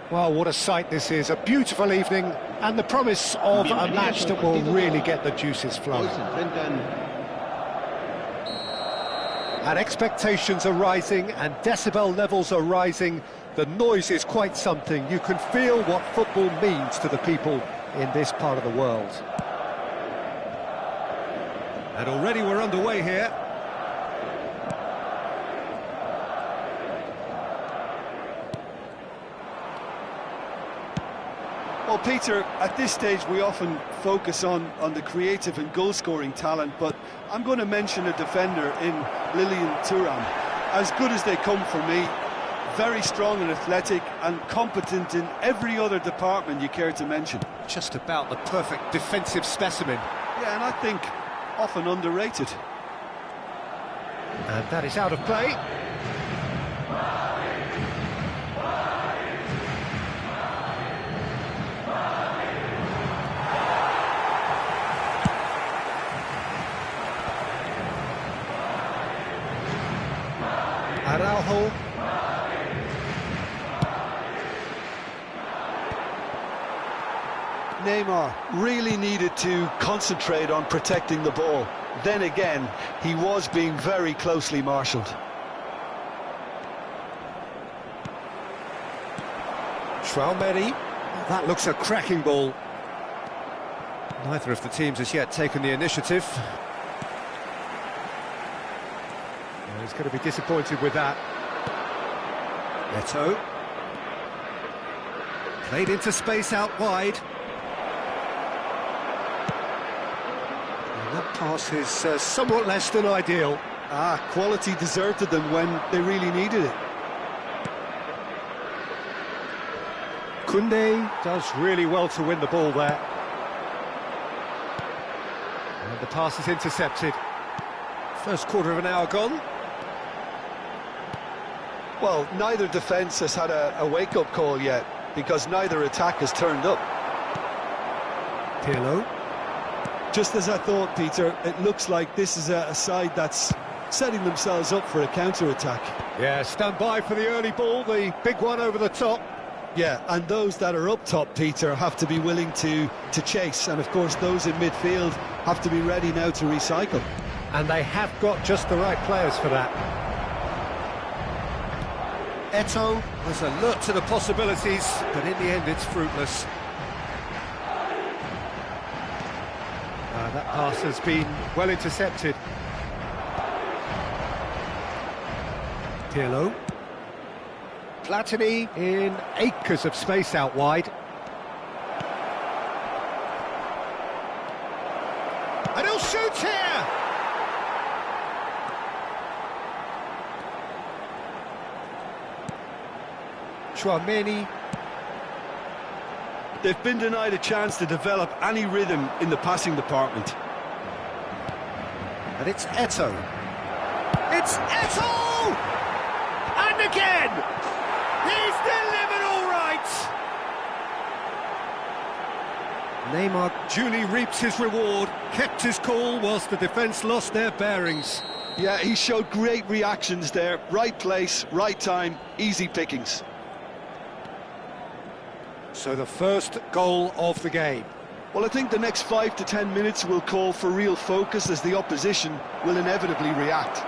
Well, what a sight this is, a beautiful evening, and the promise of a match that will really get the juices flowing. And expectations are rising, and decibel levels are rising. The noise is quite something. You can feel what football means to the people in this part of the world. And already we're underway here. Well, Peter, at this stage we often focus on the creative and goal-scoring talent, but I'm going to mention a defender in Lilian Thuram. As good as they come for me, very strong and athletic and competent in every other department you care to mention. Just about the perfect defensive specimen. Yeah, and I think often underrated. And that is out of play. Araujo. Neymar really needed to concentrate on protecting the ball. Then again, he was being very closely marshalled. Traumeri. That looks a cracking ball. Neither of the teams has yet taken the initiative. He's going to be disappointed with that. Neto. Played into space out wide. And that pass is somewhat less than ideal. Quality deserted them when they really needed it. Koundé does really well to win the ball there. And the pass is intercepted. First quarter of an hour gone. Well, neither defence has had a wake-up call yet, because neither attack has turned up. Pirlo. Just as I thought, Peter, it looks like this is a side that's setting themselves up for a counter-attack. Yeah, stand by for the early ball, the big one over the top. Yeah, and those that are up top, Peter, have to be willing to chase, and of course those in midfield have to be ready now to recycle. And they have got just the right players for that. Eto'o was alert to the possibilities, but in the end it's fruitless. That pass has been well intercepted. Pirlo. Platini in acres of space out wide. And he'll shoot here! Traumeri. They've been denied a chance to develop any rhythm in the passing department. And it's Eto'o. It's It's Eto'o! And again! He's delivered all right! Neymar duly reaps his reward, kept his cool whilst the defence lost their bearings. Yeah, he showed great reactions there. Right place, right time, easy pickings. So the first goal of the game. Well, I think the next 5 to 10 minutes will call for real focus as the opposition will inevitably react.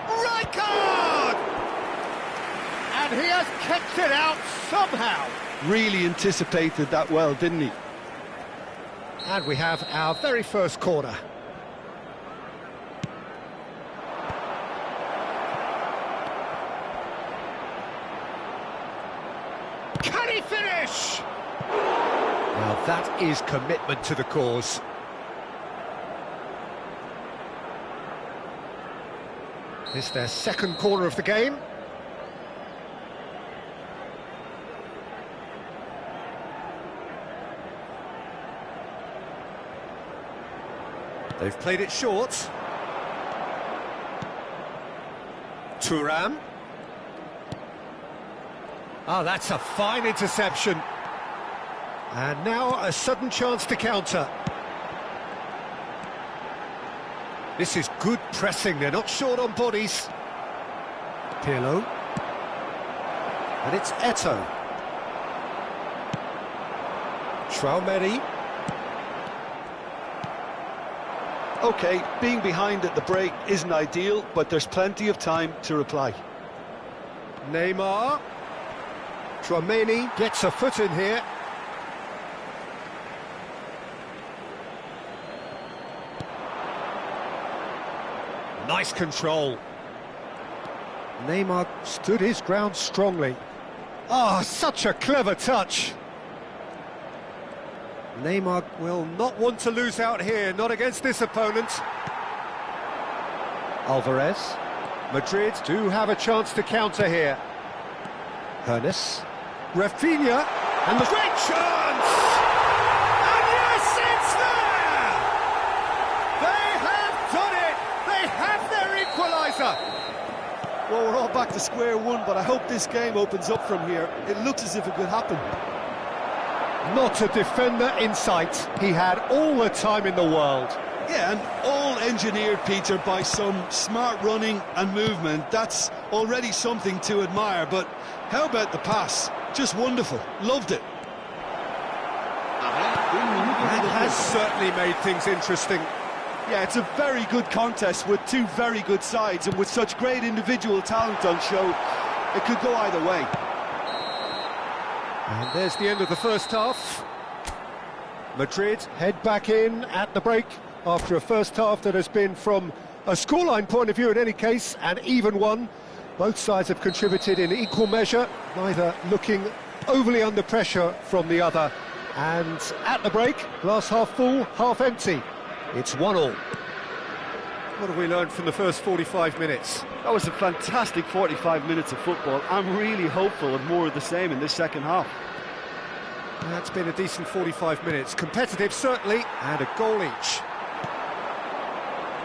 Right card! And he has kept it out somehow. Really anticipated that well, didn't he? And we have our very first corner. Can he finish? Well, that is commitment to the cause. It's their second corner of the game. They've played it short. Thuram. Oh, that's a fine interception. And now a sudden chance to counter. This is good pressing, they're not short on bodies. Pirlo. And it's Eto'o. Traoré. OK, being behind at the break isn't ideal, but there's plenty of time to reply. Neymar. Traoré gets a foot in here. Nice control. Neymar stood his ground strongly. Ah, such a clever touch. Neymar will not want to lose out here, not against this opponent. Alvarez. Madrid do have a chance to counter here. Hernes. Rafinha. And the great chance! And yes, it's there! They have done it! They have their equaliser! Well, we're all back to square one, but I hope this game opens up from here. It looks as if it could happen. Not a defender in sight. He had all the time in the world. Yeah, and all engineered, Peter, by some smart running and movement. That's already something to admire, but how about the pass? Just wonderful. Loved it. That has certainly made things interesting. Yeah, it's a very good contest with two very good sides, and with such great individual talent on show, it could go either way. And there's the end of the first half. Madrid head back in at the break after a first half that has been, from a scoreline point of view in any case, an even one. Both sides have contributed in equal measure, neither looking overly under pressure from the other. And at the break, glass half full, half empty. It's 1-1. What have we learned from the first 45 minutes? That was a fantastic 45 minutes of football. I'm really hopeful of more of the same in this second half. That's been a decent 45 minutes. Competitive, certainly, and a goal each.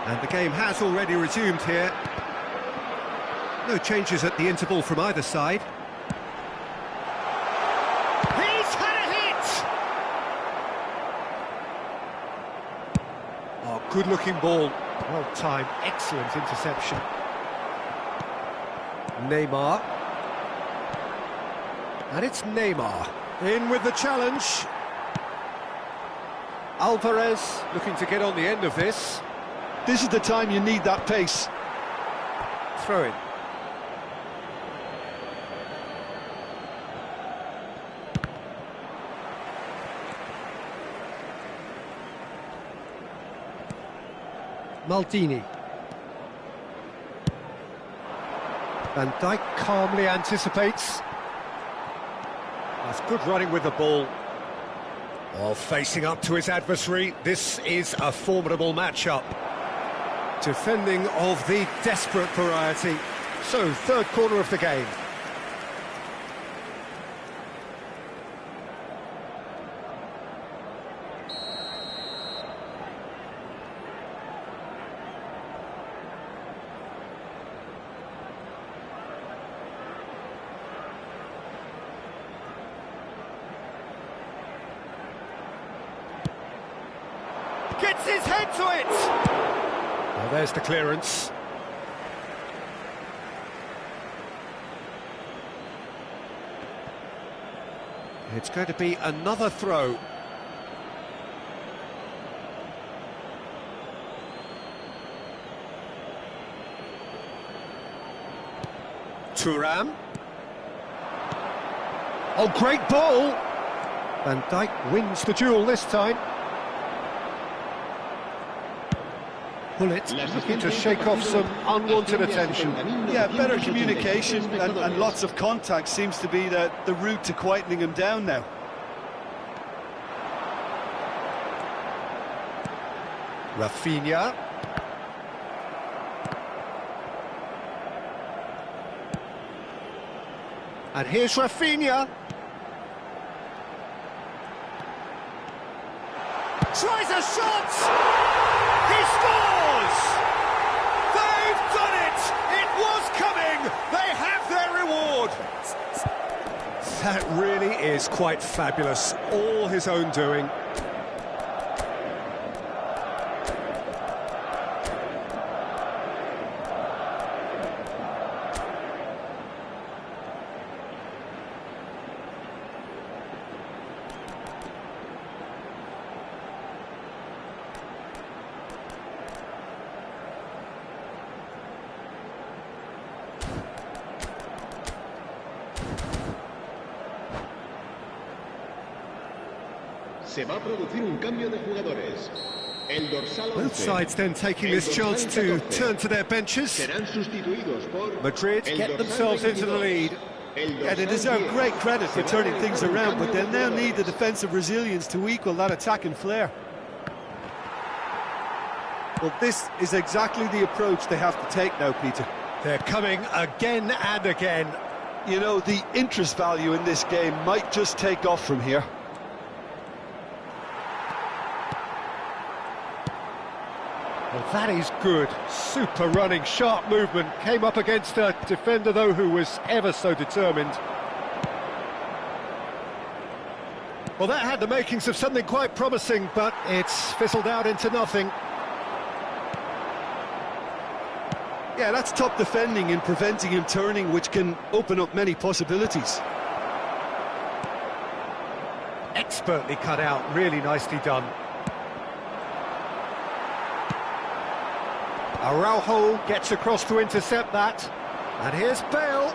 And the game has already resumed here. No changes at the interval from either side. He's had a hit! Oh, good-looking ball. Well timed, excellent interception. Neymar. And it's Neymar. In with the challenge. Alvarez looking to get on the end of this. This is the time you need that pace. Throw in. Maldini. Van Dijk calmly anticipates. That's good running with the ball. While facing up to his adversary, this is a formidable matchup. Defending of the desperate variety. So, third quarter of the game. Gets his head to it! Well, there's the clearance. It's going to be another throw. Thuram. Oh, great ball! Van Dijk wins the duel this time. Bullet looking to shake off some unwanted attention. Yeah, better communication and lots of contact seems to be the route to quietening him down now. Rafinha. And here's Rafinha. Tries a shot! He scores! They've done it! It was coming! They have their reward! That really is quite fabulous. All his own doing. Se va a producir un cambio de jugadores. El dorsal 11. Both sides then taking this chance to turn to their benches. Serán sustituidos por Madrid get themselves into the lead. Yeah, they deserve great credit for turning things around, but they'll now need the defensive resilience to equal that attacking flair. Well, this is exactly the approach they have to take now, Peter. They're coming again and again. You know, the interest value in this game might just take off from here. Well, that is good. Super running, sharp movement. Came up against a defender, though, who was ever so determined. Well, that had the makings of something quite promising, but it's fizzled out into nothing. Yeah, that's top defending and preventing him turning, which can open up many possibilities. Expertly cut out, really nicely done. Araujo gets across to intercept that. And here's Bale.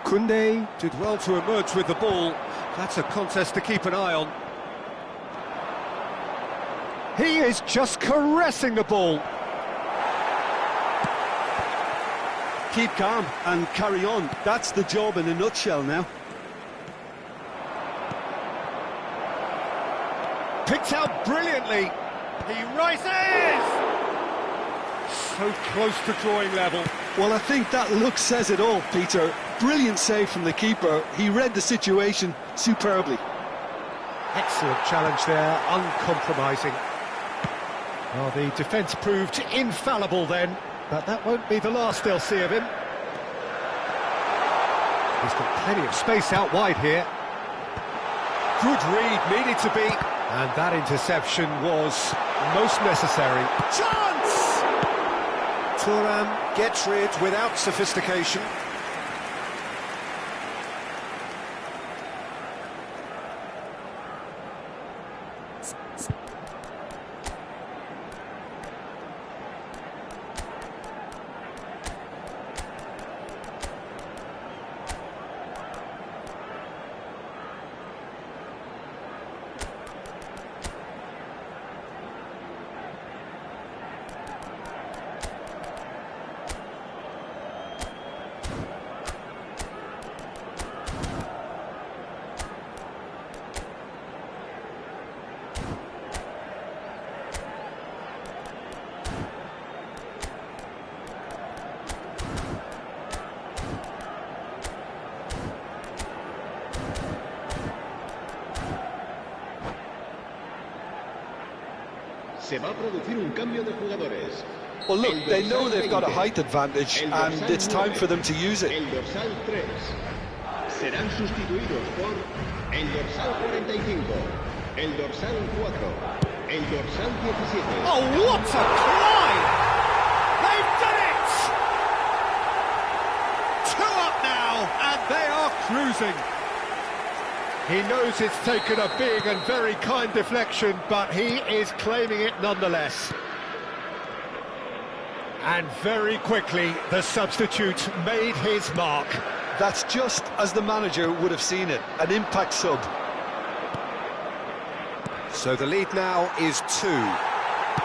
Koundé did well to emerge with the ball. That's a contest to keep an eye on. He is just caressing the ball. Keep calm and carry on. That's the job in a nutshell now. Picked out brilliantly. He rises! So close to drawing level. Well, I think that look says it all, Peter. Brilliant save from the keeper. He read the situation superbly. Excellent challenge there, uncompromising. Well, the defence proved infallible then, but that won't be the last they'll see of him. He's got plenty of space out wide here. Good read, needed to be. And that interception was most necessary. Chance! Thuram gets rid without sophistication. Se va a producir un cambio de jugadores. Well, look, they know they've got a height advantage, and it's time for them to use it. El dorsal 3. serán sustituidos por el dorsal 45, el dorsal 4, el dorsal 17. Oh, what a climb! They've done it! 2 up now, and they are cruising. He knows it's taken a big and very kind deflection, but he is claiming it nonetheless. And very quickly, the substitute made his mark. That's just as the manager would have seen it, an impact sub. So the lead now is 2.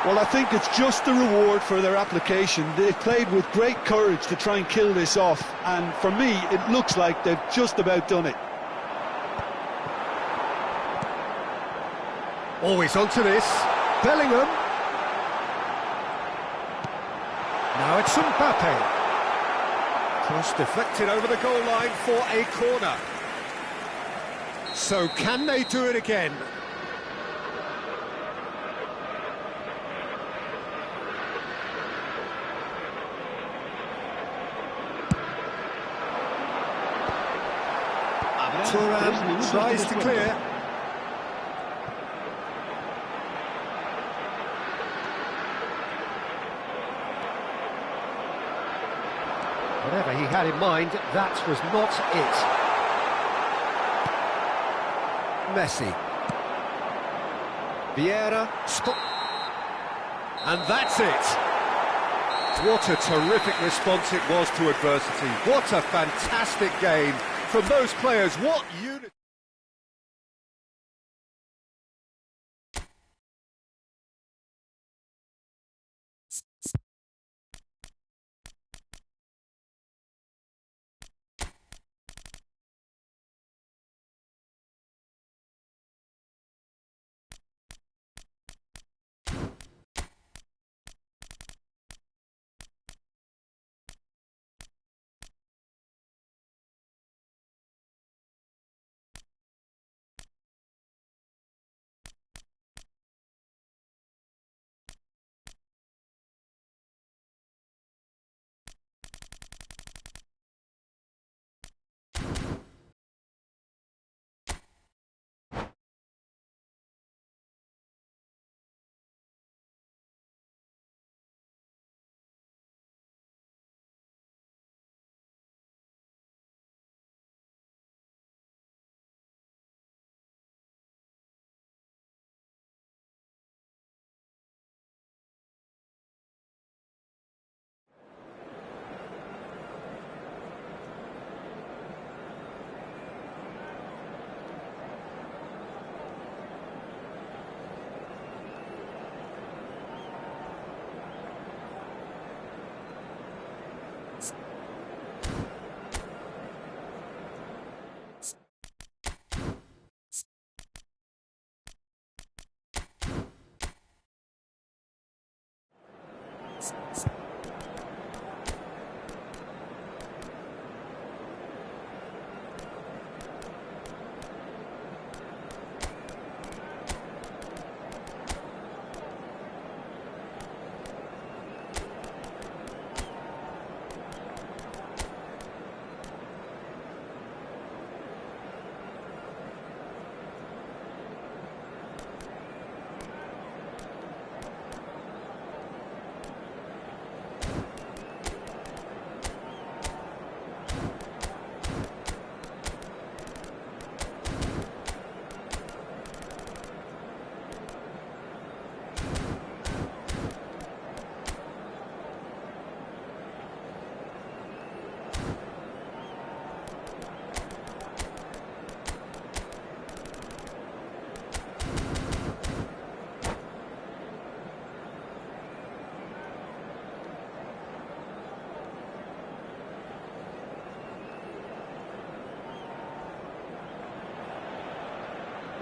Well, I think it's just the reward for their application. They've played with great courage to try and kill this off, and for me, it looks like they've just about done it. Always onto this. Bellingham. Now it's Mbappe. Cross deflected over the goal line for a corner. So can they do it again? Thuram tries to clear. Whatever he had in mind, that was not it. Messi. Vieira. And that's it. What a terrific response it was to adversity. What a fantastic game from those players. What unity.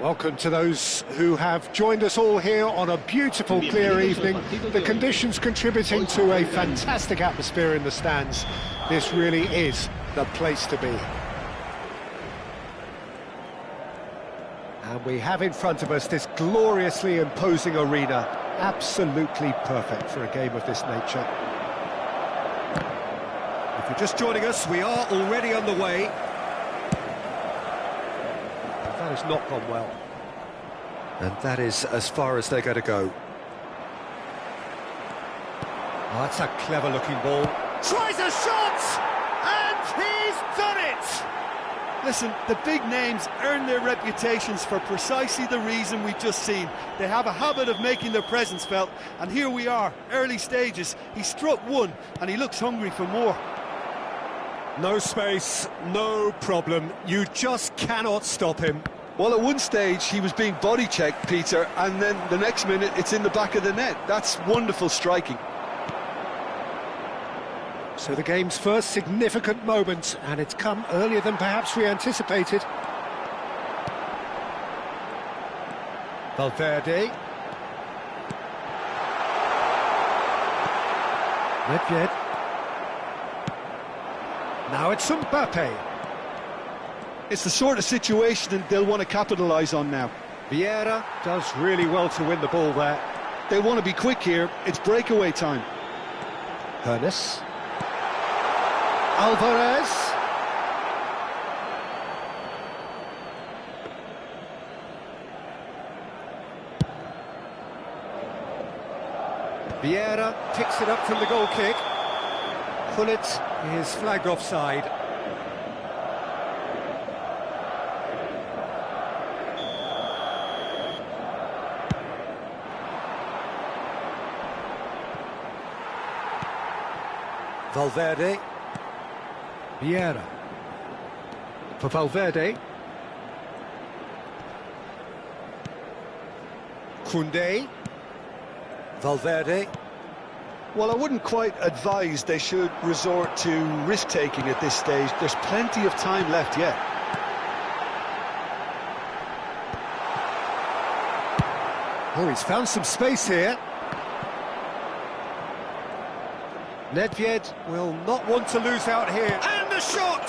Welcome to those who have joined us all here on a beautiful, clear evening. The conditions contributing to a fantastic atmosphere in the stands. This really is the place to be. And we have in front of us this gloriously imposing arena. Absolutely perfect for a game of this nature. If you're just joining us, we are already on the way. has not gone well. And that is as far as they're going to go. Oh, that's a clever-looking ball. Tries a shot! And he's done it! Listen, the big names earn their reputations for precisely the reason we've just seen. They have a habit of making their presence felt, and here we are, early stages. He struck one, and he looks hungry for more. No space, no problem. You just cannot stop him. Well, at one stage, he was being body-checked, Peter, and then the next minute, it's in the back of the net. That's wonderful striking. So the game's first significant moment, and it's come earlier than perhaps we anticipated. Valverde. Nedved. Now it's Mbappe. It's the sort of situation that they'll want to capitalise on now. Vieira does really well to win the ball there. They want to be quick here. It's breakaway time. Hernes. Alvarez. Vieira picks it up from the goal kick. Gullit is flagged offside. Valverde. Vieira. For Valverde. Koundé. Valverde. Well, I wouldn't quite advise they should resort to risk-taking at this stage. There's plenty of time left yet. Oh, he's found some space here. Nedved will not want to lose out here. And the shot!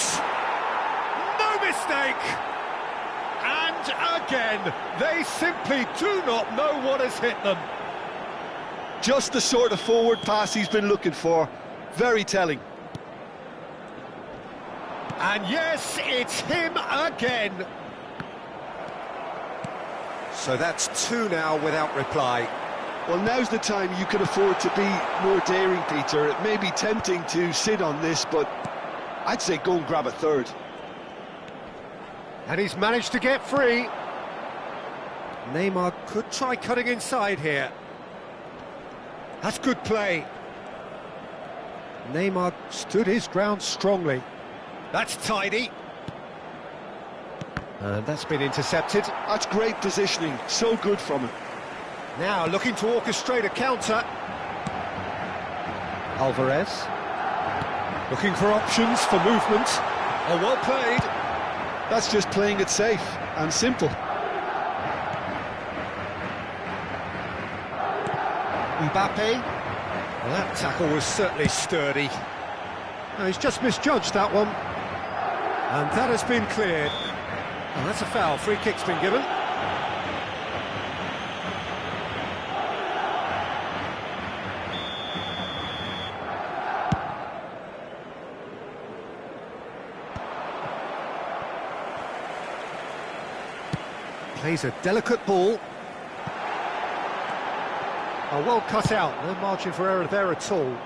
No mistake! And again, they simply do not know what has hit them. Just the sort of forward pass he's been looking for. Very telling. And yes, it's him again. So that's two now without reply. Well, now's the time you can afford to be more daring, Peter. It may be tempting to sit on this, but I'd say go and grab a third. And he's managed to get free. Neymar could try cutting inside here. That's good play. Neymar stood his ground strongly. That's tidy. And that's been intercepted. That's great positioning. So good from him. Now looking to orchestrate a counter. Alvarez. Looking for options for movement. Oh, well played. That's just playing it safe and simple. Mbappe. Well, that tackle was certainly sturdy. No, he's just misjudged that one. And that has been cleared. Oh, that's a foul. Free kick's been given. Plays a delicate ball. Oh, well cut out, no margin for error there at all.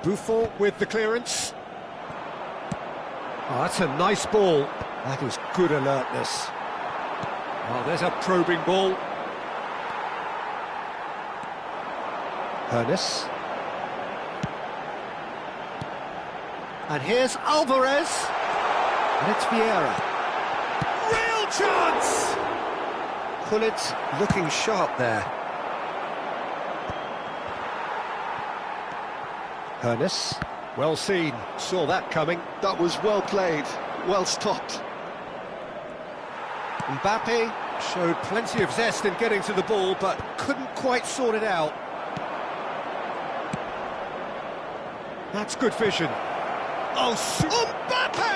Buffon with the clearance. Oh, that's a nice ball. That is good alertness. Oh, there's a probing ball. Hernes. And here's Alvarez. And it's Vieira. Real chance! Gullit looking sharp there. Hernes, well seen, saw that coming. That was well played, well stopped. Mbappe showed plenty of zest in getting to the ball, but couldn't quite sort it out. That's good vision. Oh, Mbappe!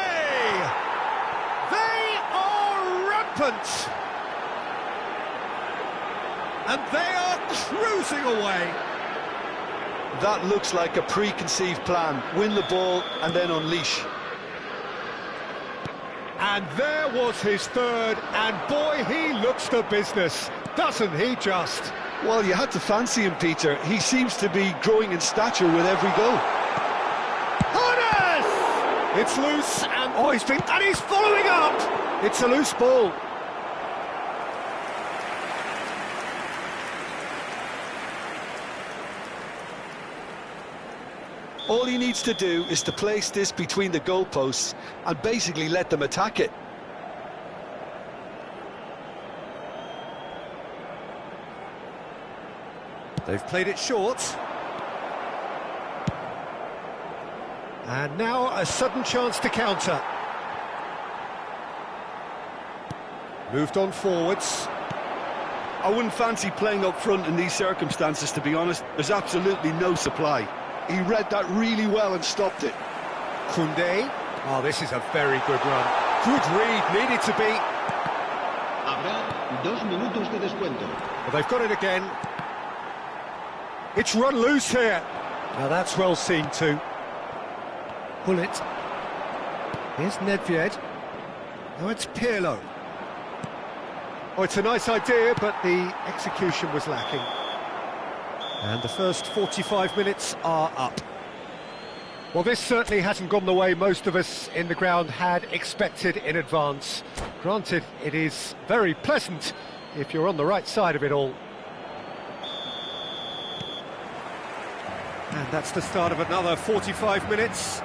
They are rampant! And they are cruising away. That looks like a preconceived plan. Win the ball and then unleash. And there was his third, and boy, he looks the business, doesn't he just? Well, you had to fancy him, Peter. He seems to be growing in stature with every goal. Honest! It's loose, and he's following up! It's a loose ball. All he needs to do is to place this between the goalposts and basically let them attack it. They've played it short. And now a sudden chance to counter. Moved on forwards. I wouldn't fancy playing up front in these circumstances, to be honest. There's absolutely no supply. He read that really well and stopped it. Koundé. Oh, this is a very good run. Good read, needed to be. Habrá 2 minutos de descuento. Well, they've got it again. It's run loose here. Now that's well seen too. Pull it. Here's Nedved. Now it's Pirlo. Oh, it's a nice idea, but the execution was lacking. And the first 45 minutes are up. Well, this certainly hasn't gone the way most of us in the ground had expected in advance. Granted, it is very pleasant if you're on the right side of it all. And that's the start of another 45 minutes.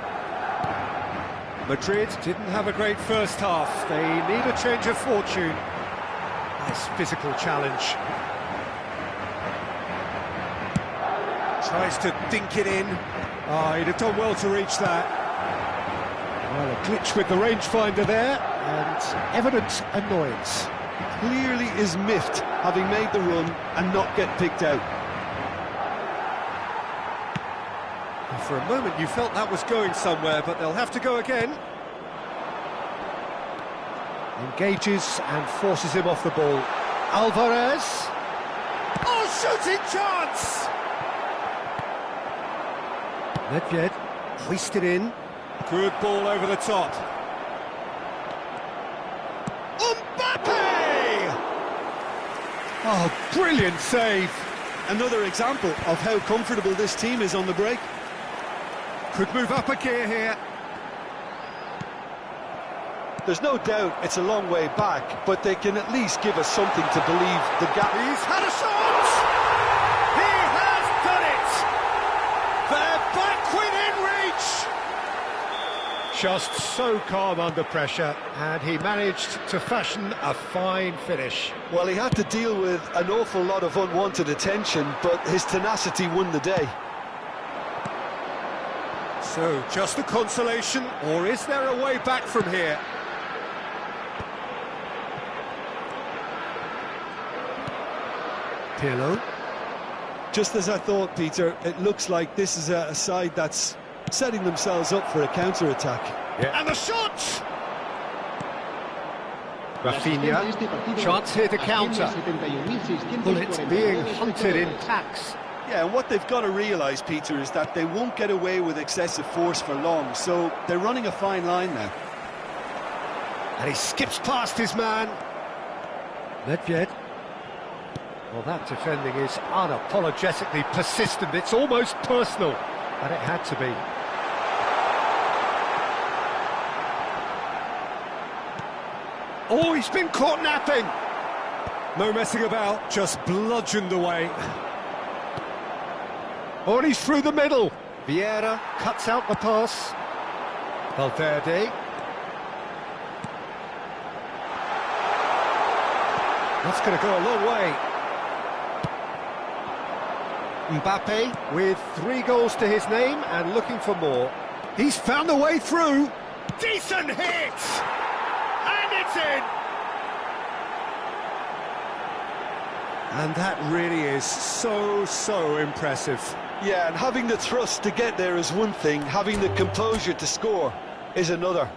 Madrid didn't have a great first half. They need a change of fortune. Nice physical challenge. Tries to dink it in. Oh, he'd have done well to reach that. Well, a glitch with the rangefinder there, and evident annoyance. Clearly is miffed, having made the run and not get picked out. And for a moment you felt that was going somewhere, but they'll have to go again. Engages and forces him off the ball. Alvarez. Oh, shooting chance! Nedved hoisted in. Good ball over the top. Mbappe! Oh, brilliant save. Another example of how comfortable this team is on the break. Could move up a gear here. There's no doubt it's a long way back, but they can at least give us something to believe the gap. He's had a shot! He has done it! They're back within reach! Just so calm under pressure, and he managed to fashion a fine finish. Well, he had to deal with an awful lot of unwanted attention, but his tenacity won the day. So, just a consolation, or is there a way back from here? Pirlo. Just as I thought, Peter, it looks like this is a side that's setting themselves up for a counter-attack. Yeah. And the shot! Rafinha, chance here to counter. Bullet being hunted in packs. Yeah, and what they've got to realise, Peter, is that they won't get away with excessive force for long, so they're running a fine line now. And he skips past his man. Nedved. Well, that defending is unapologetically persistent. It's almost personal, and it had to be. Oh, he's been caught napping. No messing about, just bludgeoned away. Oh, and he's through the middle. Vieira cuts out the pass. Valverde. That's going to go a long way. Mbappe with 3 goals to his name and looking for more. He's found a way through. Decent hit! And it's in! And that really is so impressive. Yeah, and having the thrust to get there is one thing, having the composure to score is another.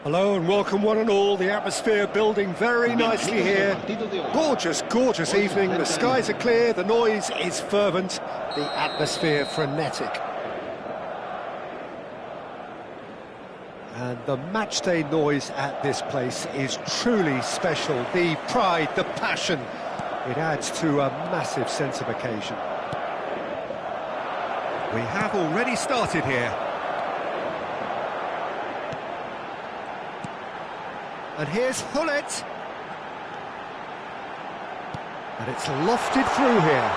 Hello and welcome one and all. The atmosphere building very nicely here. Gorgeous, gorgeous evening. The skies are clear, the noise is fervent, the atmosphere frenetic. And the matchday noise at this place is truly special. The pride, the passion, it adds to a massive sense of occasion. We have already started here. And here's Hullet. And it's lofted through here.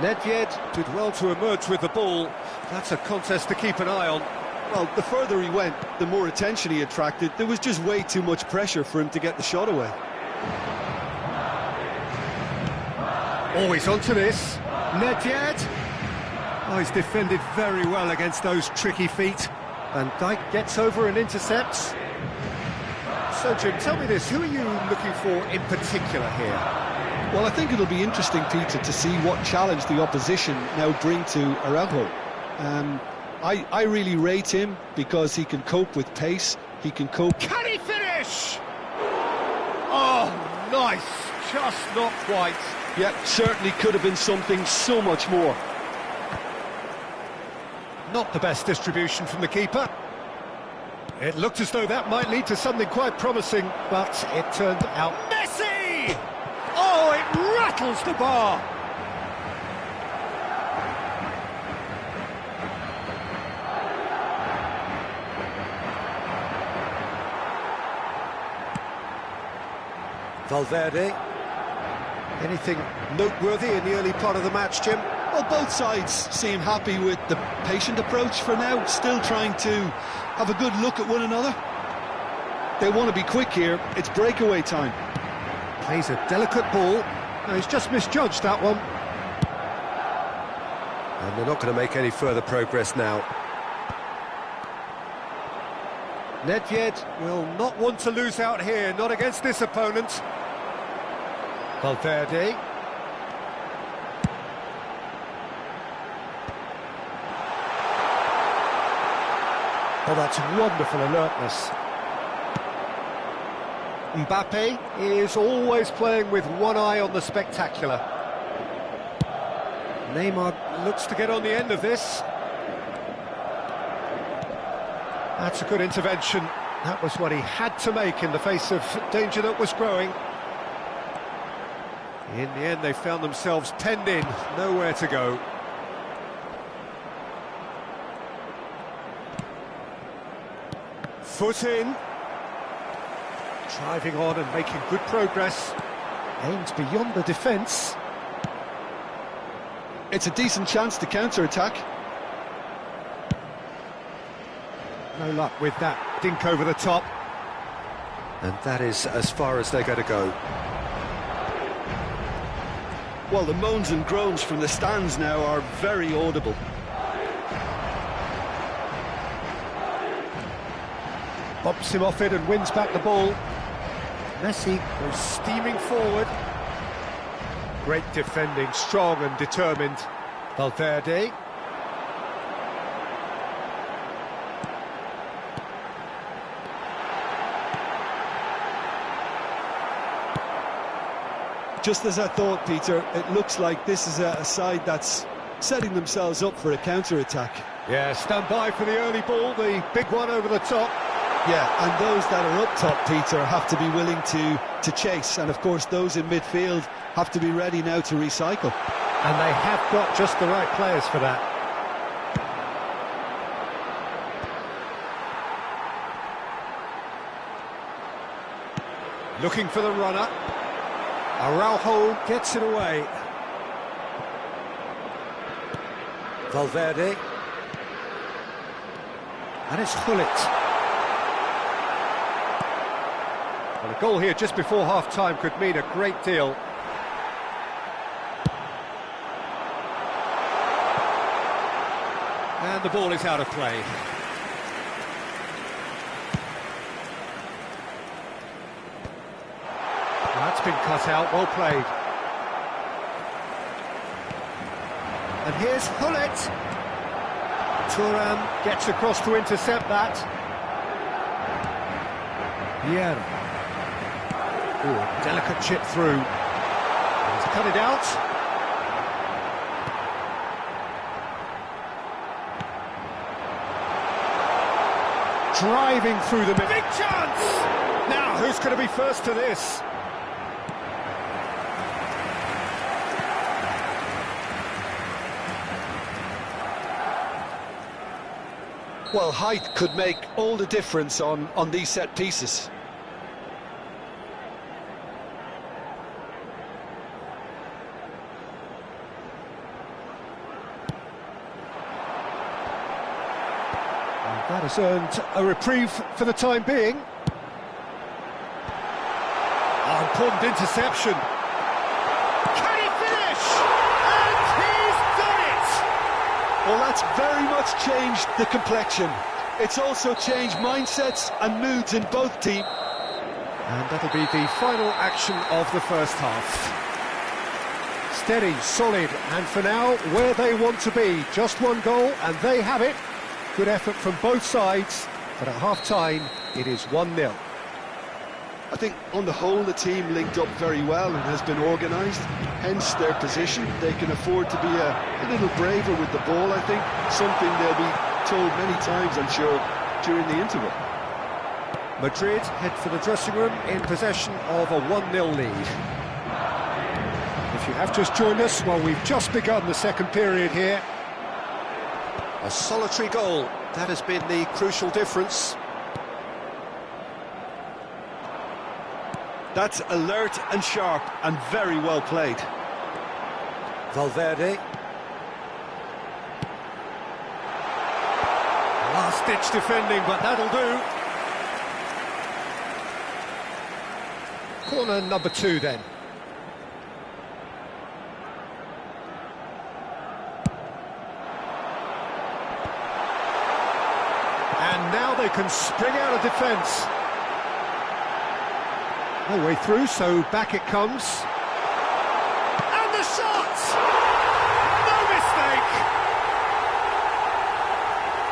Nedved did well to emerge with the ball. That's a contest to keep an eye on. Well, the further he went, the more attention he attracted. There was just way too much pressure for him to get the shot away. Always onto this. Nedved. Oh, he's defended very well against those tricky feet. And Dijk gets over and intercepts. So, Jim, tell me this, who are you looking for in particular here? Well, I think it'll be interesting, Peter, to see what challenge the opposition now bring to Araujo. I really rate him because he can cope with pace, he can cope... Can he finish? Oh, nice, just not quite. Yeah, certainly could have been something so much more. Not the best distribution from the keeper. It looked as though that might lead to something quite promising, but it turned out... Messi! Oh, it rattles the bar! Valverde. Anything noteworthy in the early part of the match, Jim? Well, both sides seem happy with the patient approach for now, still trying to have a good look at one another. They want to be quick here, it's breakaway time. Plays a delicate ball. No, he's just misjudged that one. And they're not going to make any further progress now. Nedved will not want to lose out here, not against this opponent. Valverde. Oh, that's wonderful alertness. Mbappe is always playing with one eye on the spectacular. Neymar looks to get on the end of this. That's a good intervention. That was what he had to make in the face of danger that was growing. In the end, they found themselves penned in, nowhere to go. Foot in. Driving on and making good progress. Aims beyond the defence. It's a decent chance to counter-attack. No luck with that dink over the top. And that is as far as they're going to go. Well, the moans and groans from the stands now are very audible. Bumps him off it and wins back the ball. Messi goes steaming forward. Great defending, strong and determined. Valverde. Just as I thought, Peter, it looks like this is a side that's setting themselves up for a counter-attack. Yeah, stand by for the early ball, the big one over the top. Yeah, and those that are up top, Peter, have to be willing to chase. And, of course, those in midfield have to be ready now to recycle. And they have got just the right players for that. Looking for the runner. Araujo gets it away. Valverde. And it's Hullet. Well, a goal here just before half-time could mean a great deal. And the ball is out of play. That's been cut out, well played. And here's Hullet. Thuram gets across to intercept that. Pierre. Oh, delicate chip through. He's cut it out. Driving through the middle. Big chance! Now, who's going to be first to this? Well, height could make all the difference on these set pieces. That has earned a reprieve for the time being. Oh, important interception. Can he finish? And he's done it! Well, that's very much changed the complexion. It's also changed mindsets and moods in both teams. And that'll be the final action of the first half. Steady, solid, and for now, where they want to be. Just one goal, and they have it. Good effort from both sides, but at half-time, it is 1-0. I think, on the whole, the team linked up very well and has been organised, hence their position. They can afford to be a little braver with the ball, I think, something they'll be told many times, I'm sure, during the interval. Madrid head for the dressing room in possession of a 1-0 lead. If you have just joined us, well, we've just begun the second period here. A solitary goal, that has been the crucial difference. That's alert and sharp and very well played. Valverde. Last-ditch defending, but that'll do. Corner number 2 then. And now they can spring out of defence. No way through, so back it comes. And the shot! No mistake!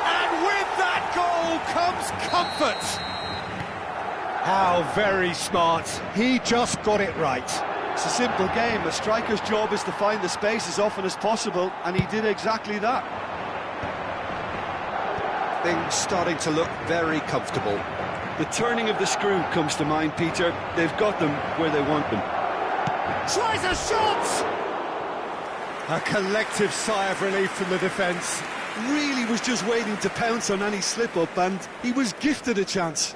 And with that goal comes comfort. How very smart. He just got it right. It's a simple game. A striker's job is to find the space as often as possible, and he did exactly that. Things starting to look very comfortable. The turning of the screw comes to mind, Peter. They've got them where they want them. Tries a shot! A collective sigh of relief from the defence. Really was just waiting to pounce on any slip-up, and he was gifted a chance.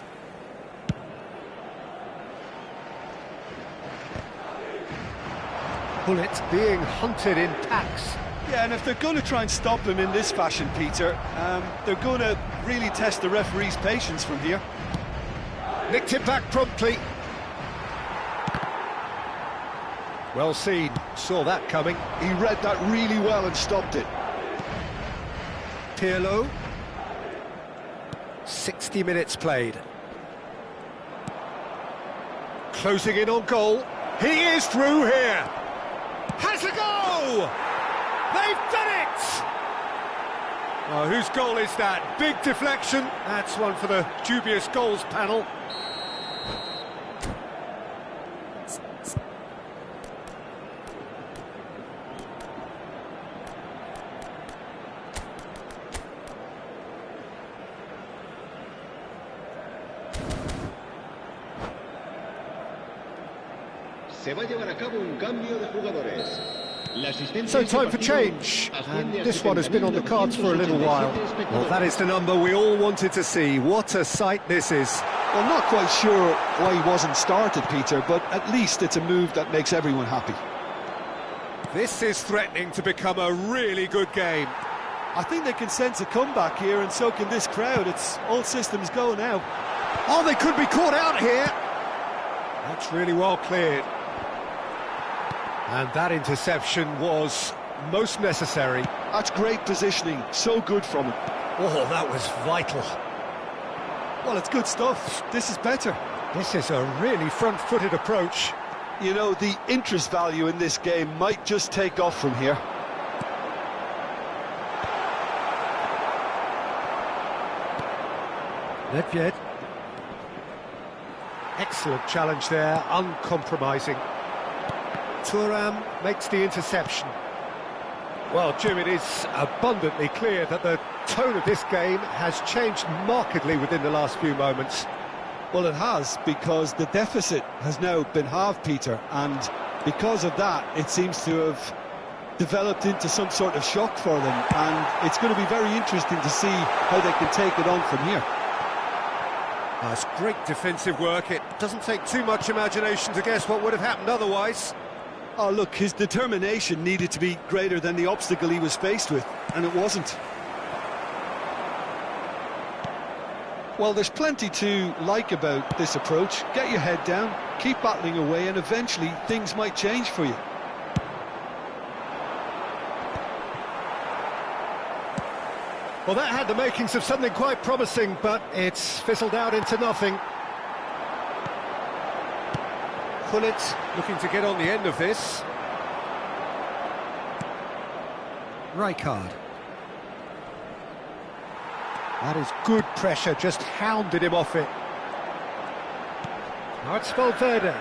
Bullet being hunted in packs. Yeah, and if they're going to try and stop him in this fashion, Peter, they're going to really test the referee's patience from here. Nicked it back promptly. Well seen, saw that coming. He read that really well and stopped it. Pirlo. 60 minutes played. Closing in on goal. He is through here. Has a go! They've done it! Oh, whose goal is that? Big deflection. That's one for the dubious goals panel. Se va a llevar a cabo un cambio de jugadores. So time for change, and this one has been on the cards for a little while. Well, that is the number we all wanted to see. What a sight this is. Well, not quite sure why he wasn't started, Peter, but at least it's a move that makes everyone happy. This is threatening to become a really good game. I think they can sense a comeback here, and so can this crowd. It's all systems go now. Oh, they could be caught out here. That's really well cleared. And that interception was most necessary. That's great positioning, so good from him. Oh, that was vital. Well, it's good stuff. This is better. This is a really front-footed approach. You know, the interest value in this game might just take off from here. Nedved. Excellent challenge there, uncompromising. Thuram makes the interception. Well, Jim, it is abundantly clear that the tone of this game has changed markedly within the last few moments. Well, it has, because the deficit has now been halved, Peter, and because of that, it seems to have developed into some sort of shock for them, and it's going to be very interesting to see how they can take it on from here. That's great defensive work. It doesn't take too much imagination to guess what would have happened otherwise. Oh, look, his determination needed to be greater than the obstacle he was faced with, and it wasn't. Well, there's plenty to like about this approach. Get your head down, keep battling away, and eventually things might change for you. Well, that had the makings of something quite promising, but it's fizzled out into nothing. Gullit looking to get on the end of this. Rijkaard. That is good pressure, just hounded him off it. Now it's Valverde.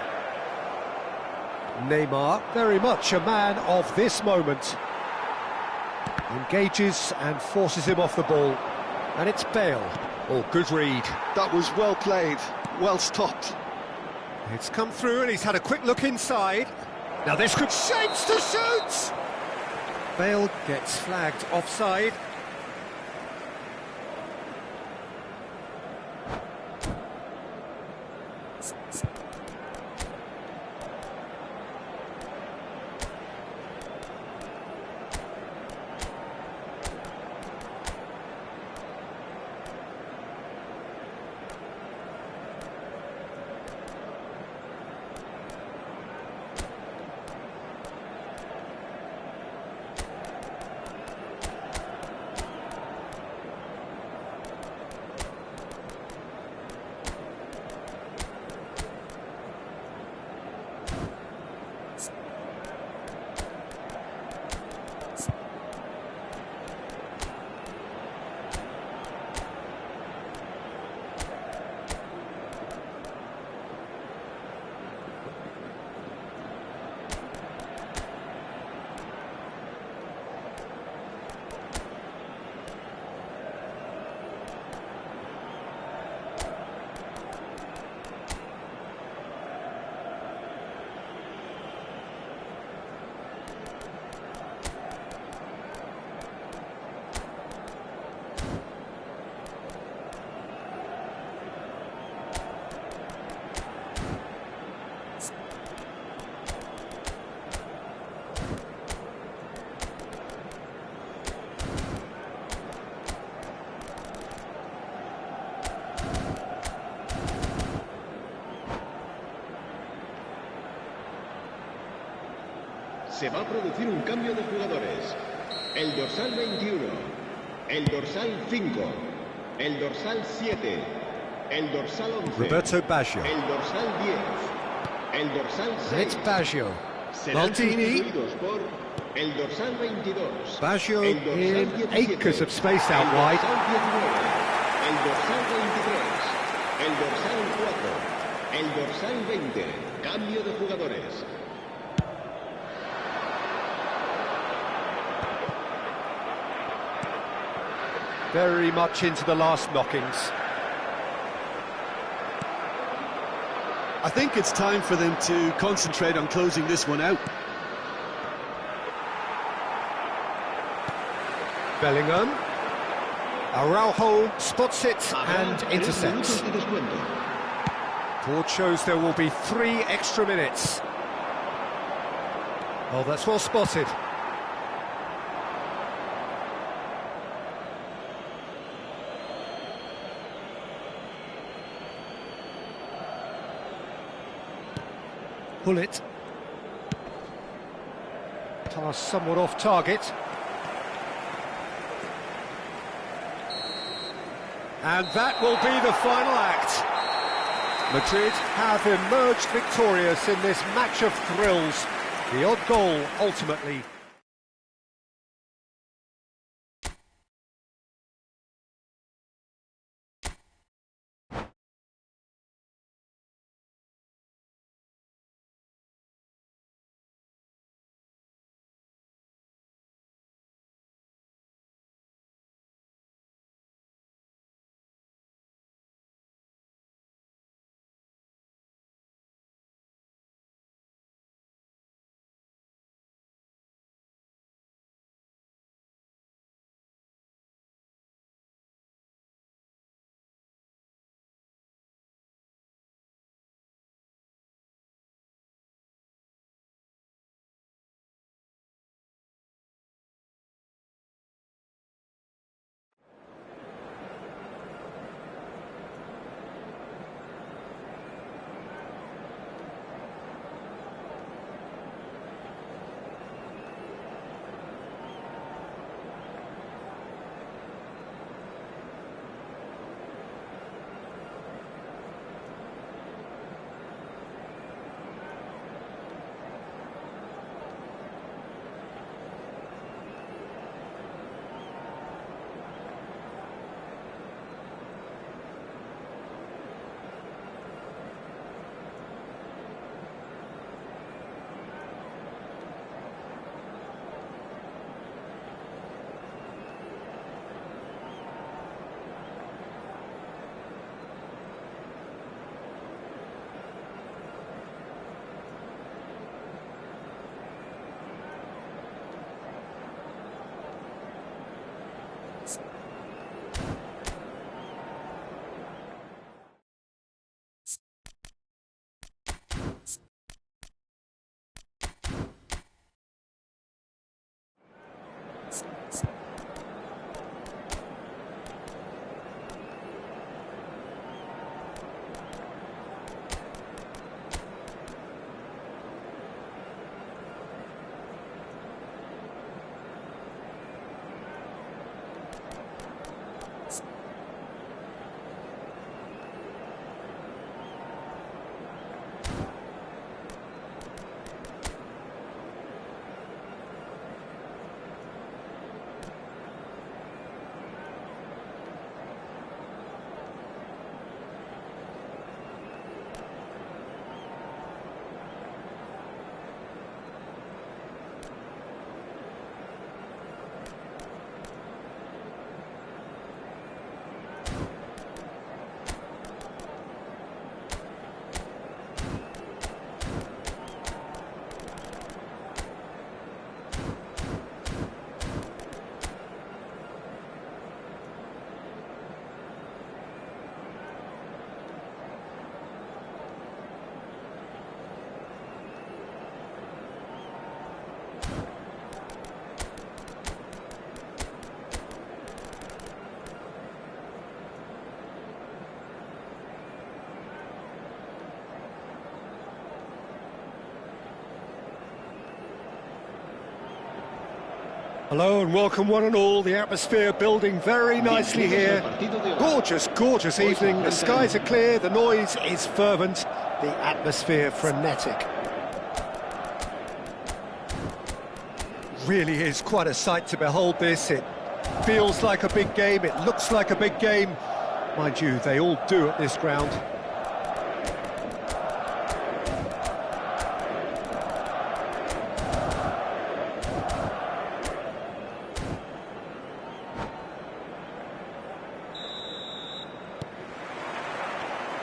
Neymar, very much a man of this moment. Engages and forces him off the ball. And it's Bale. Oh, good read. That was well played, well stopped. It's come through and he's had a quick look inside. Now this could... Shapes to shoot! Bale gets flagged offside. Se va a producir un cambio de jugadores. El dorsal 21, el dorsal 5, el dorsal 7, el dorsal 11, Roberto Baggio. el dorsal 10, el dorsal 6. It's Baggio. Serán Maldini. sustituidos por el dorsal 22, Baggio el dorsal in 17, acres of space out wide. el dorsal 19, el dorsal 23, el dorsal 4, el dorsal 20. Cambio de jugadores. Very much into the last knockings. I think it's time for them to concentrate on closing this one out. Bellingham. Araujo spots it and intercepts. Board shows there will be 3 extra minutes. Oh, that's well spotted. Gullit. Pass somewhat off target. And that will be the final act. Madrid have emerged victorious in this match of thrills. The odd goal ultimately Hello and welcome one and all. The atmosphere building very nicely here. Gorgeous, gorgeous evening. The skies are clear, the noise is fervent, the atmosphere frenetic. Really is quite a sight to behold this. It feels like a big game, it looks like a big game. Mind you, they all do at this ground.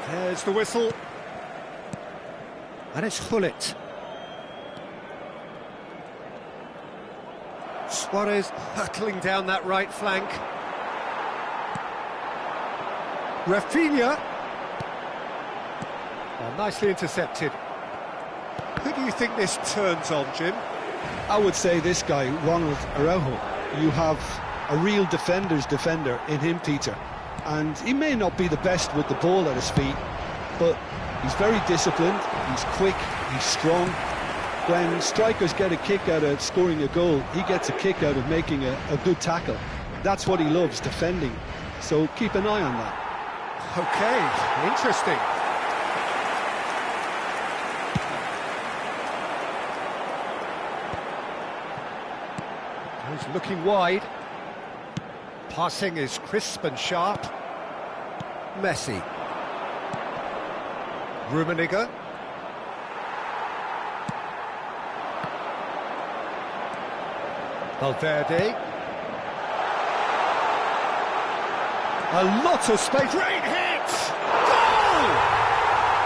There's the whistle. And it's Hullet. Suarez hurtling down that right flank. Rafinha. Oh, nicely intercepted. Who do you think this turns on, Jim? I would say this guy, Ronald Araujo. You have a real defender's defender in him, Peter. And he may not be the best with the ball at his feet, but he's very disciplined, he's quick, he's strong. When strikers get a kick out of scoring a goal, he gets a kick out of making a good tackle. That's what he loves, defending. So keep an eye on that. Okay, interesting. He's looking wide. Passing is crisp and sharp. Messi. Rummenigge. Valverde. A lot of space. Great hit! Goal!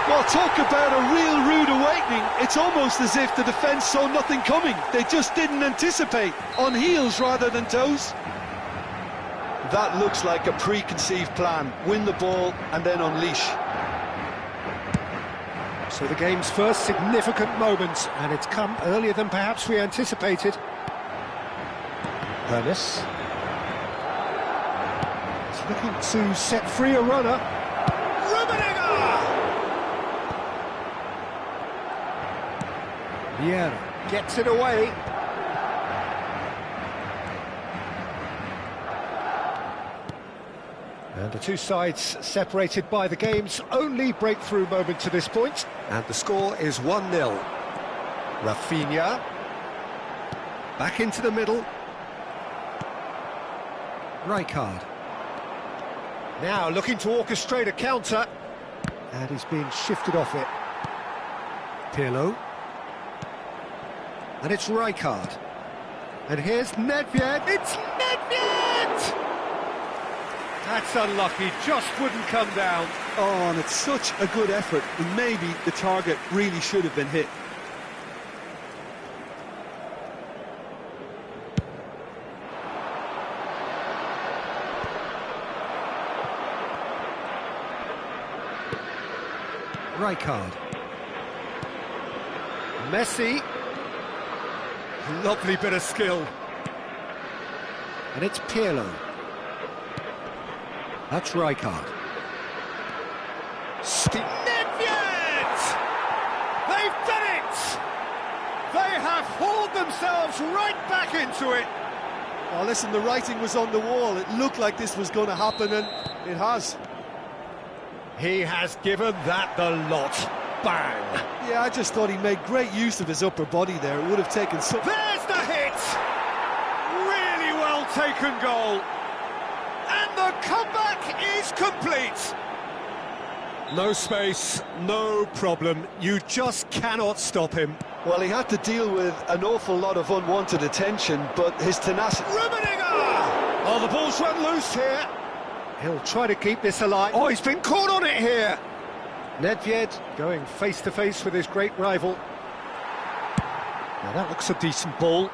Well, talk about a real rude awakening. It's almost as if the defence saw nothing coming. They just didn't anticipate. On heels rather than toes. That looks like a preconceived plan. Win the ball and then unleash. So the game's first significant moment, and it's come earlier than perhaps we anticipated. Ernest. He's looking to set free a runner. Rummenigge! Vieira gets it away. And the two sides separated by the game's only breakthrough moment to this point. And the score is 1-0. Rafinha. Back into the middle. Rijkaard. Now looking to orchestrate a counter. And he's being shifted off it. Pirlo. And it's Rijkaard. And here's Nedved. It's Nedved! That's unlucky, just wouldn't come down. Oh, and it's such a good effort. And maybe the target really should have been hit. Rijkaard. Messi. Lovely bit of skill. And it's Pirlo. That's Rijkaard. Nedved! They've done it! They have hauled themselves right back into it. Oh, listen, the writing was on the wall. It looked like this was going to happen, and it has. He has given that the lot. Bang! Yeah, I just thought he made great use of his upper body there. It would have taken some... There's the hit! Really well taken goal. And the comeback is complete. No space, no problem. You just cannot stop him. Well, he had to deal with an awful lot of unwanted attention, but his tenacity... Rummenigge! Oh, the ball's run loose here. He'll try to keep this alive. Oh, he's been caught on it here. Nedved going face-to-face with his great rival. Now that looks a decent ball.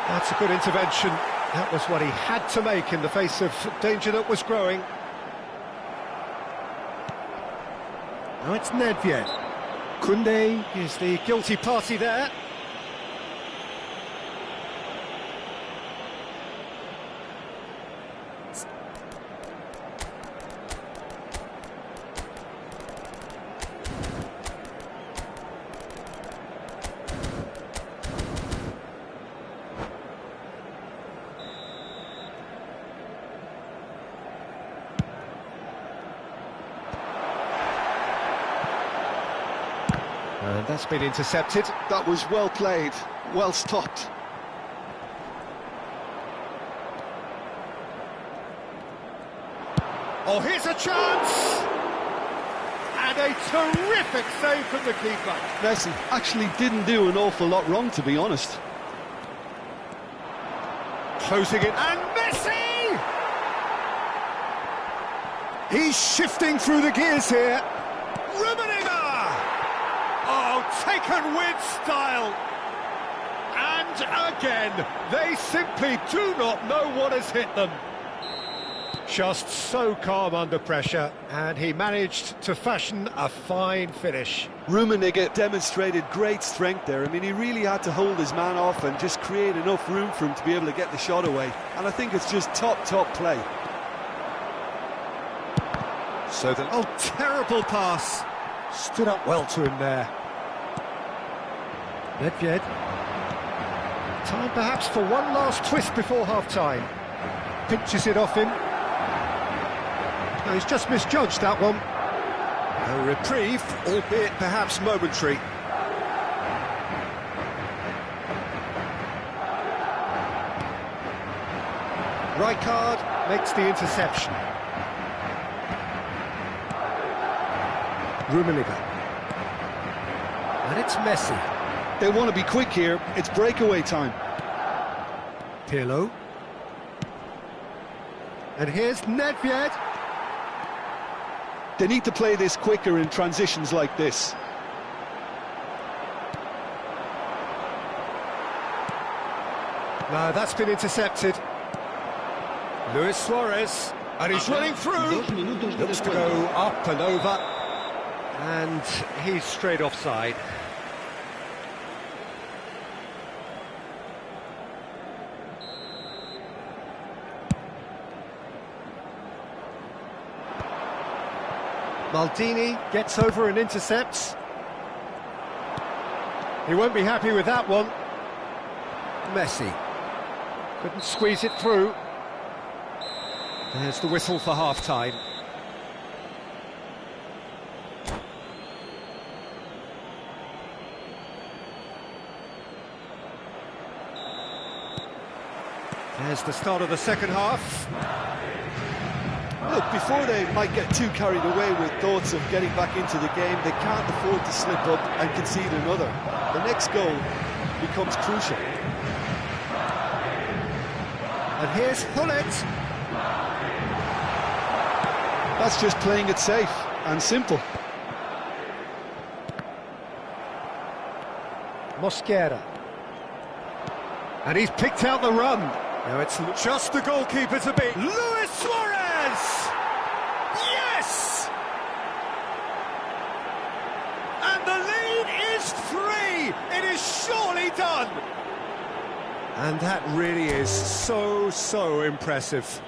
That's a good intervention. That was what he had to make in the face of danger that was growing. Now it's Nedved. Koundé is the guilty party there. And that's been intercepted. That was well played, well stopped. Oh, here's a chance! And a terrific save from the keeper. Messi actually didn't do an awful lot wrong, to be honest. Closing it, and Messi! He's shifting through the gears here. Rummenigge! Oh, taken with style. And again, they simply do not know what has hit them. Just so calm under pressure, and he managed to fashion a fine finish. Rummenigge demonstrated great strength there. I mean, he really had to hold his man off and just create enough room for him to be able to get the shot away. And I think it's just top play. So that, oh, terrible pass. Stood up well to him there. Nedved. Time perhaps for one last twist before half-time. Pinches it off him. No, he's just misjudged that one. A reprieve, albeit perhaps momentary. Rijkaard makes the interception. Rummenigge. And it's Messi. They want to be quick here. It's breakaway time. Pirlo. And here's Nedved. They need to play this quicker in transitions like this. No, that's been intercepted. Luis Suarez, and he's running through. Looks to go up and over. And he's straight offside. Maldini gets over and intercepts. He won't be happy with that one. Messi couldn't squeeze it through. There's the whistle for half-time. There's the start of the second half. Look, before they might get too carried away with thoughts of getting back into the game, they can't afford to slip up and concede another. The next goal becomes crucial. And here's Hullet. That's just playing it safe and simple. Mosquera. And he's picked out the run. Now it's just the goalkeeper to beat. Luis Suarez! Yes! And the lead is 3! It is surely done! And that really is so impressive.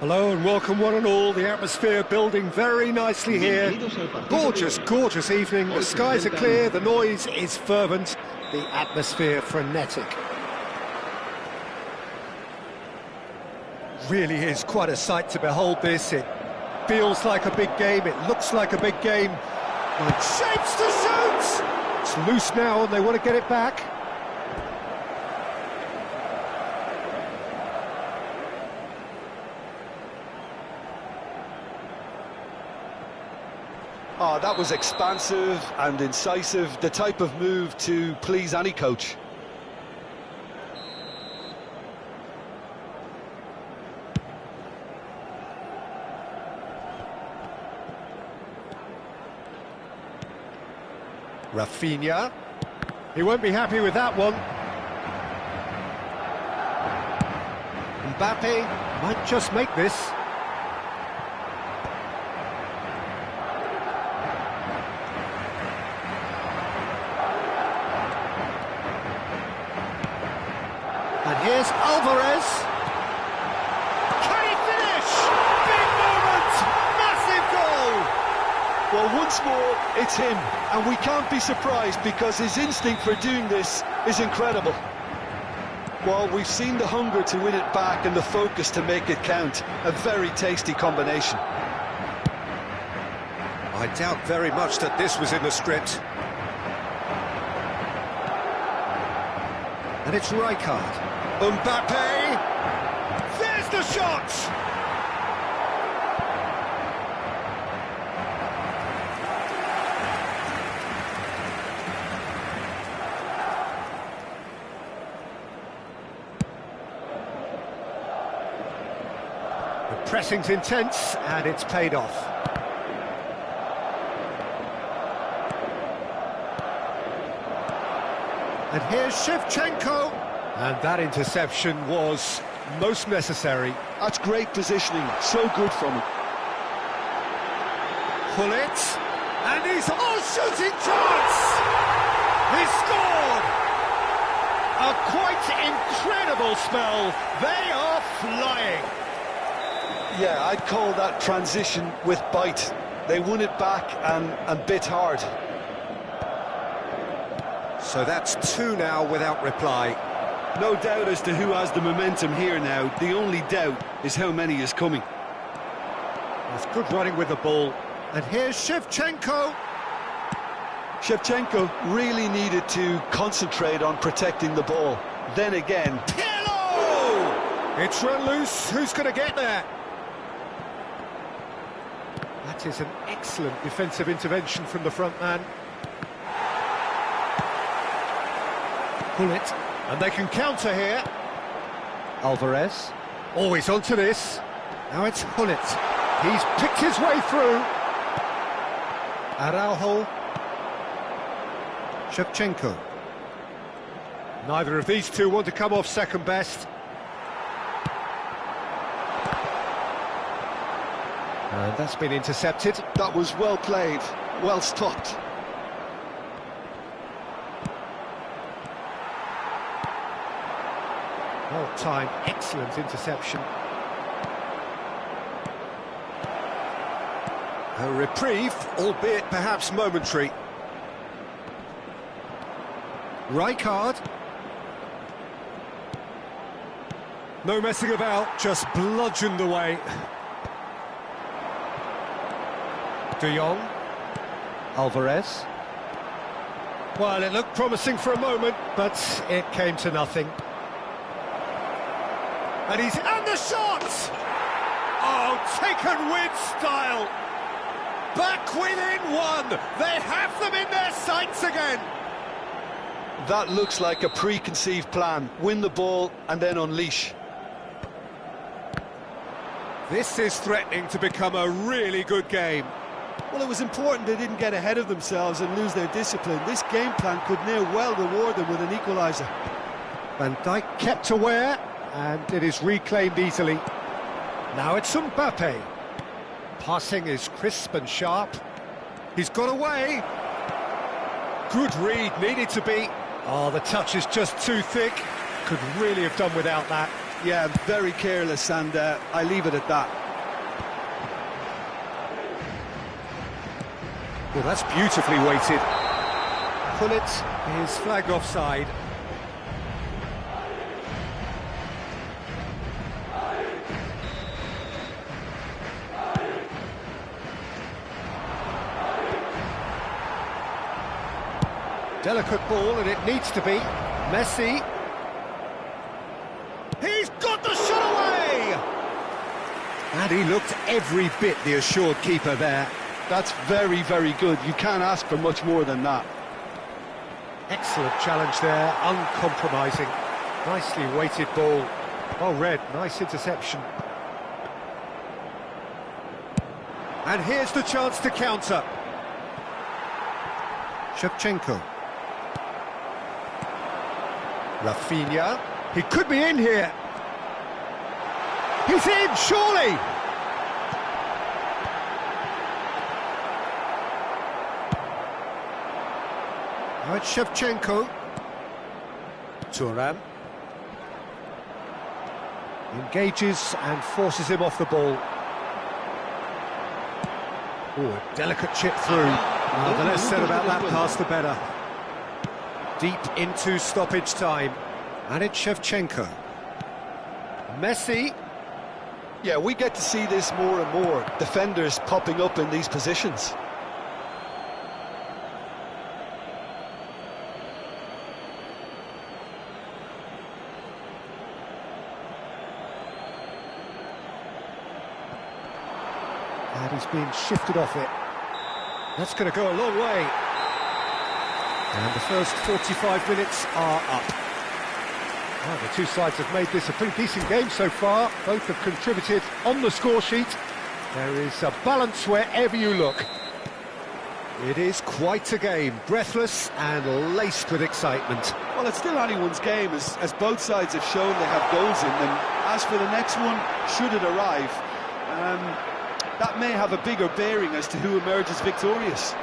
Hello and welcome one and all. The atmosphere building very nicely here. Gorgeous, gorgeous evening. The skies are clear, the noise is fervent, the atmosphere frenetic. Really is quite a sight to behold this. It feels like a big game, it looks like a big game. It shapes to shoot! It's loose now and they want to get it back. Oh, that was expansive and incisive, the type of move to please any coach. Rafinha. He won't be happy with that one. Mbappe might just make this. And here's Alvarez. Can he finish? Big moment! Massive goal! Well, once more, it's him, and we can't be surprised because his instinct for doing this is incredible. Well, we've seen the hunger to win it back and the focus to make it count. A very tasty combination. I doubt very much that this was in the script. And it's Rijkaard. Mbappe! There's the shot! The pressing's intense, and it's paid off. And here's Shevchenko. And that interception was most necessary. That's great positioning, so good from him. Gullit, and he's shooting chance! He's scored! A quite incredible spell. They are flying. Yeah, I'd call that transition with bite. They won it back and bit hard. So that's two now without reply. No doubt as to who has the momentum here now. The only doubt is how many is coming. It's good running with the ball. And here's Shevchenko. Shevchenko really needed to concentrate on protecting the ball. Then again... Pirlo! It's run loose. Who's going to get there? That is an excellent defensive intervention from the front man. Gullit. And they can counter here. Alvarez. Always onto this. Now it's Gullit. He's picked his way through. Araujo. Shevchenko. Neither of these two want to come off second best. And that's been intercepted. That was well played, well stopped. Well-timed, excellent interception. A reprieve, albeit perhaps momentary. Rijkaard. No messing about, just bludgeoned away. De Jong. Alvarez. Well, it looked promising for a moment, but it came to nothing. And the shot! Oh, taken with style! Back within one! They have them in their sights again! That looks like a preconceived plan. Win the ball and then unleash. This is threatening to become a really good game. Well, it was important they didn't get ahead of themselves and lose their discipline. This game plan could now well reward them with an equaliser. Van Dijk kept aware, and it is reclaimed easily. Now it's Mbappe. Passing is crisp and sharp. He's got away. Good read, needed to be. Oh, the touch is just too thick. Could really have done without that. Yeah, very careless, and I leave it at that. Well, that's beautifully weighted. Pullet is flagged offside. Delicate ball, and it needs to be. Messi. He's got the shot away! And he looked every bit the assured keeper there. That's very, very good. You can't ask for much more than that. Excellent challenge there, uncompromising. Nicely weighted ball. Well read, nice interception. And here's the chance to counter. Shevchenko. Rafinha. He could be in here. He's in, surely! Now it's Shevchenko. Thuram. Engages and forces him off the ball. Oh, a delicate chip through. The less said about that pass, the better. Deep into stoppage time. And it's Shevchenko. Messi. Yeah, we get to see this more and more. Defenders popping up in these positions. And he's being shifted off it. That's going to go a long way. And the first 45 minutes are up. Well, the two sides have made this a pretty decent game so far. Both have contributed on the score sheet. There is a balance wherever you look. It is quite a game, breathless and laced with excitement. Well, it's still anyone's game, as both sides have shown they have goals in them. As for the next one, should it arrive, that may have a bigger bearing as to who emerges victorious.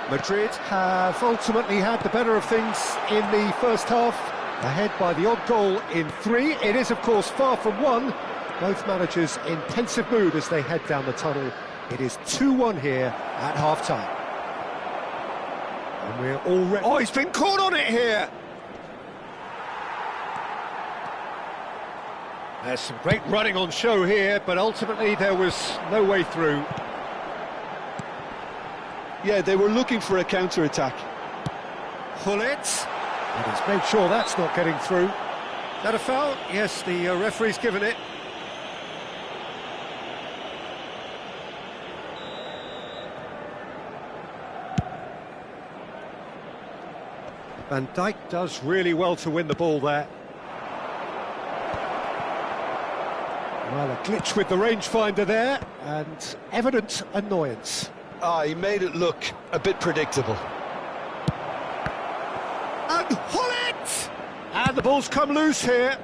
Madrid have ultimately had the better of things in the first half, ahead by the odd goal in 3. It is, of course, far from 1. Both managers in pensive mood as they head down the tunnel. It is 2-1 here at half-time. And we're already... Oh, he's been caught on it here! There's some great running on show here, but ultimately there was no way through. Yeah, they were looking for a counter-attack. Pullet. And he's made sure that's not getting through. Is that a foul? Yes, the referee's given it. Van Dijk does really well to win the ball there. Well, a glitch with the rangefinder there, and evident annoyance. He made it look a bit predictable. And Hullet! And the ball's come loose here.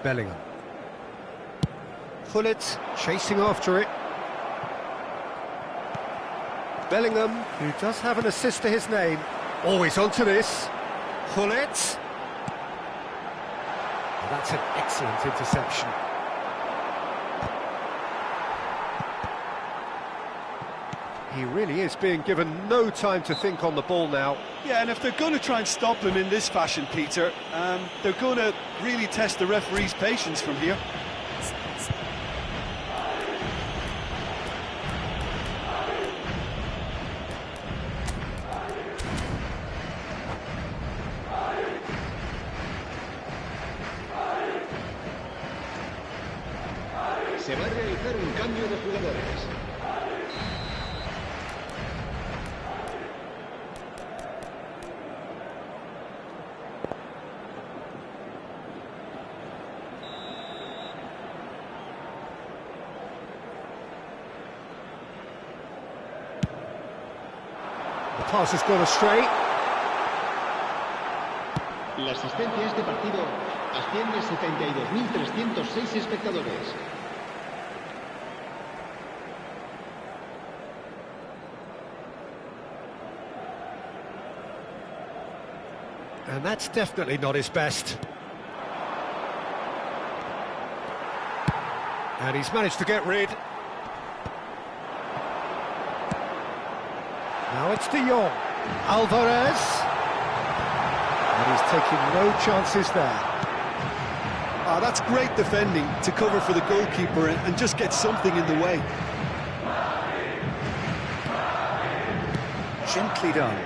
Bellingham. Hullet chasing after it. Bellingham, who does have an assist to his name. Always onto this. Hullet. That's an excellent interception. He really is being given no time to think on the ball now. Yeah, and if they're going to try and stop him in this fashion, Peter, they're going to really test the referee's patience from here. Se va a realizar un cambio de jugadores. The pass has gone astray. La asistencia a este partido asciende a 72.306 espectadores. And that's definitely not his best. And he's managed to get rid. Now it's De Jong. Alvarez. And he's taking no chances there. Ah, that's great defending to cover for the goalkeeper and just get something in the way. Gently done.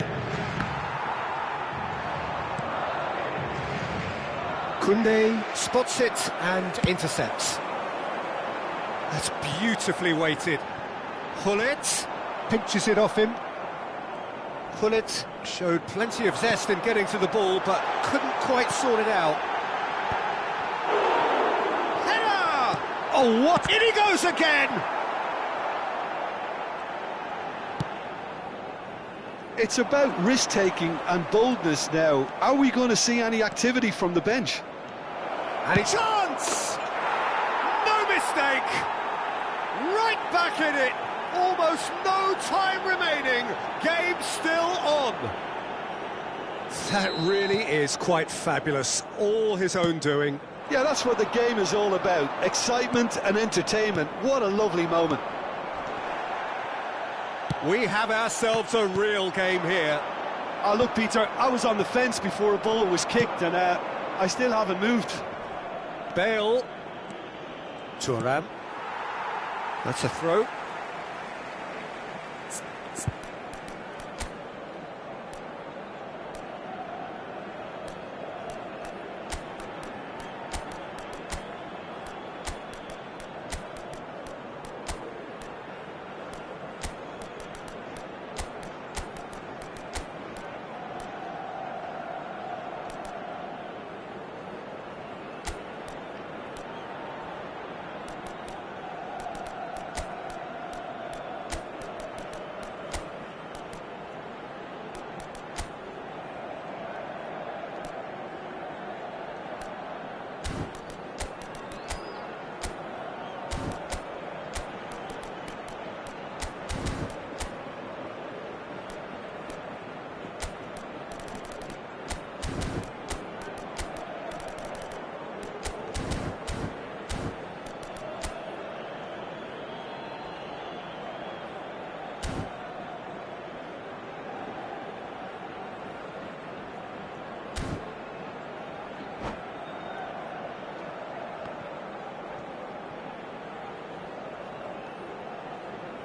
Koundé spots it and intercepts. That's beautifully weighted. Gullit pinches it off him. Gullit showed plenty of zest in getting to the ball, but couldn't quite sort it out. Header! Oh, what? In he goes again! It's about risk-taking and boldness now. Are we going to see any activity from the bench? And a chance! No mistake! Right back in it! Almost no time remaining. Game still on. That really is quite fabulous. All his own doing. Yeah, that's what the game is all about. Excitement and entertainment. What a lovely moment. We have ourselves a real game here. Oh, look, Peter, I was on the fence before a ball was kicked, and I still haven't moved. Bale. Thuram. That's a throw.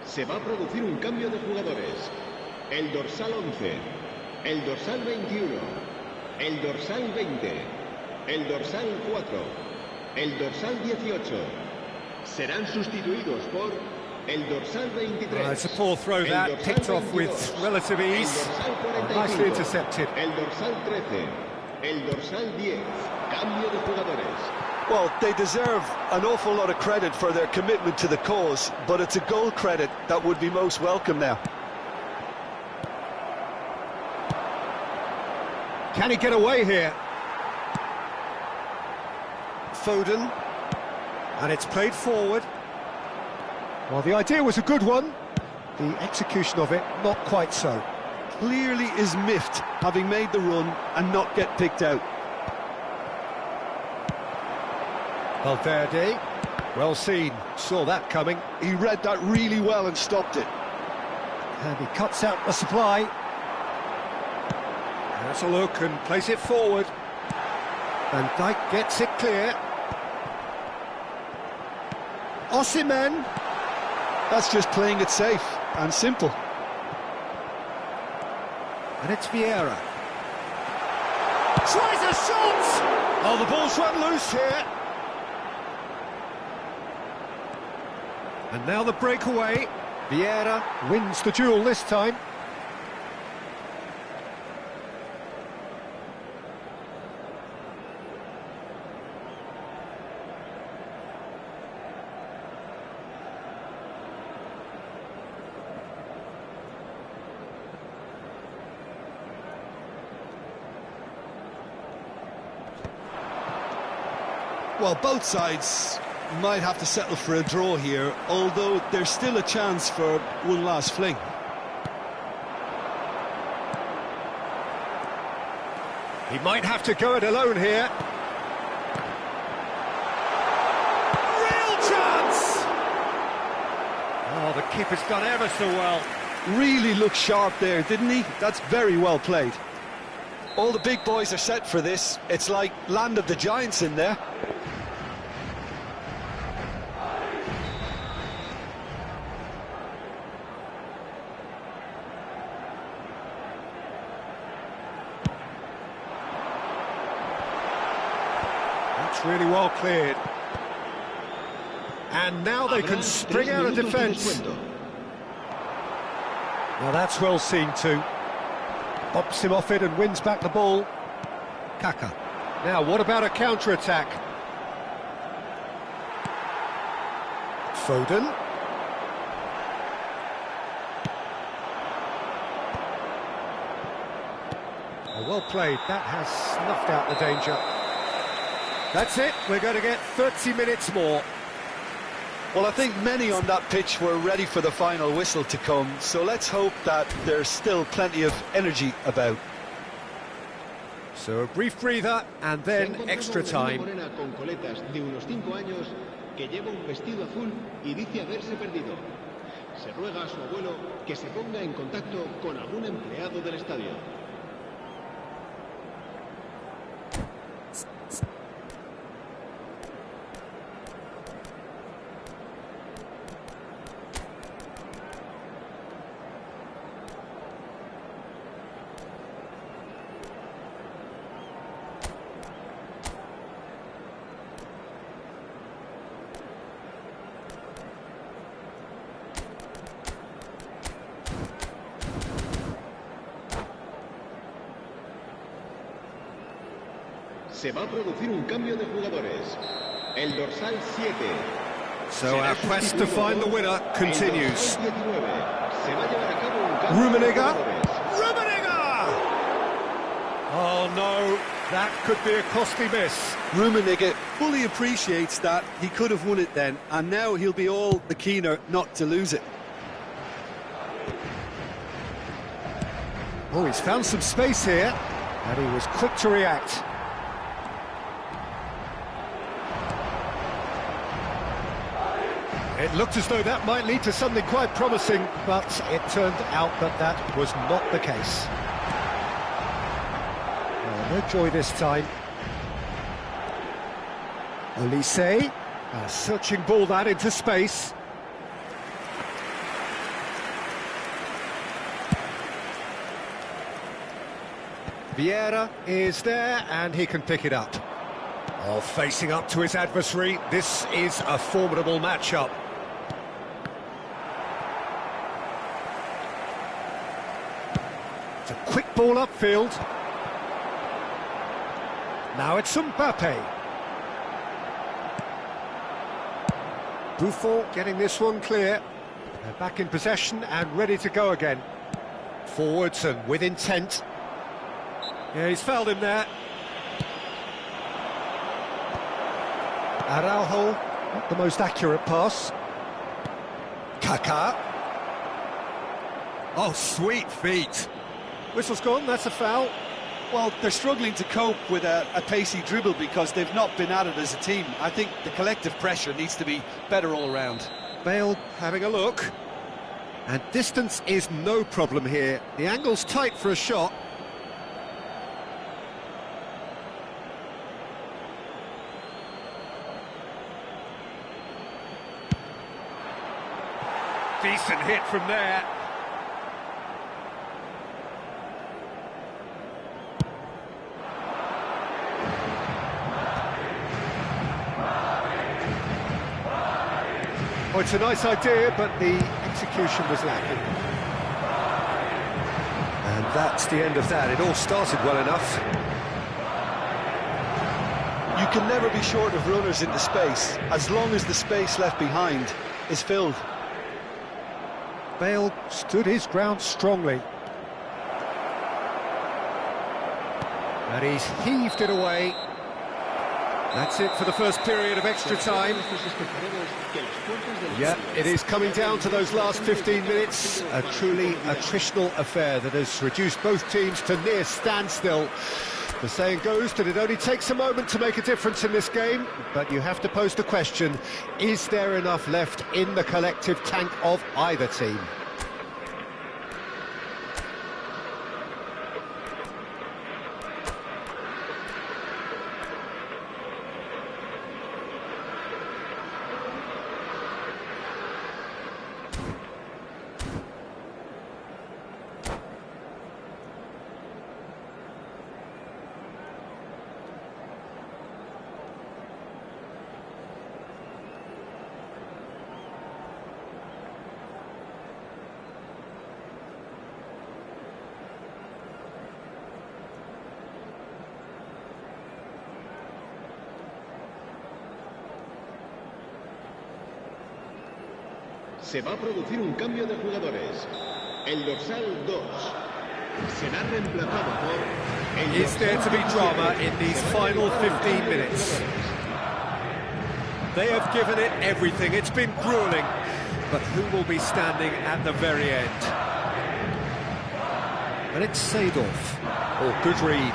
Se va a producir un cambio de jugadores. El dorsal 11, el dorsal 21, el dorsal 20, el dorsal 4, el dorsal 18. Serán sustituidos por el dorsal 23. It's a poor throw that, picked off with relative ease. Nicely intercepted. El dorsal 13, el dorsal 10. Cambio de jugadores. Well, they deserve an awful lot of credit for their commitment to the cause, but it's a goal credit that would be most welcome now. Can he get away here? Foden. And it's played forward. Well, the idea was a good one. The execution of it, not quite so. Clearly is miffed, having made the run and not get picked out. Valverde, well seen, saw that coming. He read that really well and stopped it. And he cuts out the supply. That's a look and plays it forward. Van Dijk gets it clear. Osimhen. That's just playing it safe and simple. And it's Vieira. Tries a shot! Oh, the ball's run loose here. And now the breakaway. Vieira wins the duel this time. Well, both sides might have to settle for a draw here, although there's still a chance for one last fling. He might have to go it alone here. Real chance! Oh, the keeper's done ever so well. Really looked sharp there, didn't he? That's very well played. All the big boys are set for this. It's like land of the giants in there. That's really well cleared. And now they can spring out of defence. Now that's well seen too. Bops him off it and wins back the ball. Kaka. Now what about a counter-attack? Foden. Oh, well played. That has snuffed out the danger. That's it. We're going to get 30 minutes more. Well, I think many on that pitch were ready for the final whistle to come, so let's hope that there's still plenty of energy about. So a brief breather and then extra time. Con coletas de unos 5 años que lleva un vestido azul y dice haberse perdido. Se ruega a su abuelo que se ponga en contacto con algún empleado del estadio. Se va a producir un cambio de jugadores. El dorsal 7. So our quest to find the winner continues. Se va a llevar a cabo un cambio Rummenigge. de jugadores. Rummenigge! Oh no, that could be a costly miss. Rummenigge fully appreciates that he could have won it then, and now he'll be all the keener not to lose it. Oh, he's found some space here, and he was quick to react. It looked as though that might lead to something quite promising, but it turned out that that was not the case. Oh, no joy this time. Olise, a searching ball that into space. Vieira is there, and he can pick it up. Oh, facing up to his adversary, this is a formidable matchup. It's a quick ball upfield. Now it's Mbappe. Buffon getting this one clear. They're back in possession and ready to go again. Forwards and with intent. Yeah, he's fouled him there. Araujo, not the most accurate pass. Kaka. Oh, sweet feet. Whistle's gone, that's a foul. Well, they're struggling to cope with a pacey dribble because they've not been at it as a team. I think the collective pressure needs to be better all around. Bale having a look. And distance is no problem here. The angle's tight for a shot. Decent hit from there. Oh, it's a nice idea, but the execution was lacking. And that's the end of that. It all started well enough. You can never be short of runners into space, as long as the space left behind is filled. Bale stood his ground strongly. And he's heaved it away. That's it for the first period of extra time. Yeah, it is coming down to those last 15 minutes. A truly attritional affair that has reduced both teams to near standstill. The saying goes that it only takes a moment to make a difference in this game, but you have to pose the question, is there enough left in the collective tank of either team? Se va a producir un cambio de jugadores. El dorsal 2 será reemplazado por... el Is there to be drama in these final 15 minutes? They have given it everything. It's been grueling. But who will be standing at the very end? And it's Seedorf. Oh, good read.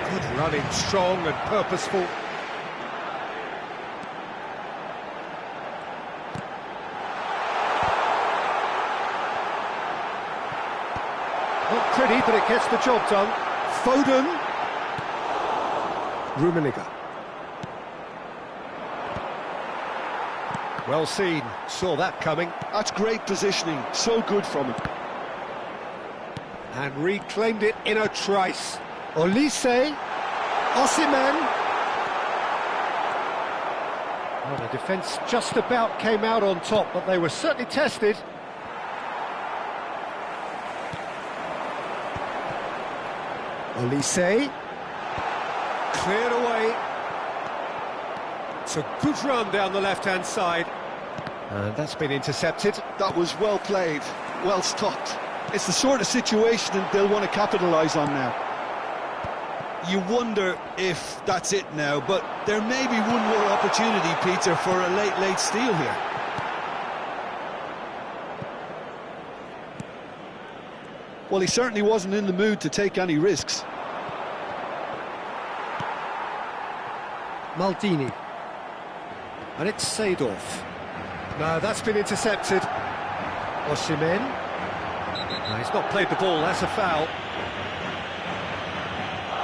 Good running, strong and purposeful. Not pretty, but it gets the job done. Foden. Rummenigge. Well seen, saw that coming. That's great positioning, so good from him. And reclaimed it in a trice. Olise. Osimhen. Well, the defence just about came out on top, but they were certainly tested. Olise. Cleared away. It's a good run down the left-hand side. And that's been intercepted. That was well played, well stopped. It's the sort of situation they'll want to capitalise on now. You wonder if that's it now, but there may be one more opportunity, Peter, for a late steal here. Well, he certainly wasn't in the mood to take any risks. Maldini. And it's Seedorf. No, that's been intercepted. Osimhen. No, he's not played the ball, that's a foul.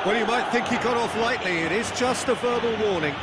Well, you might think he got off lightly, it is just a verbal warning.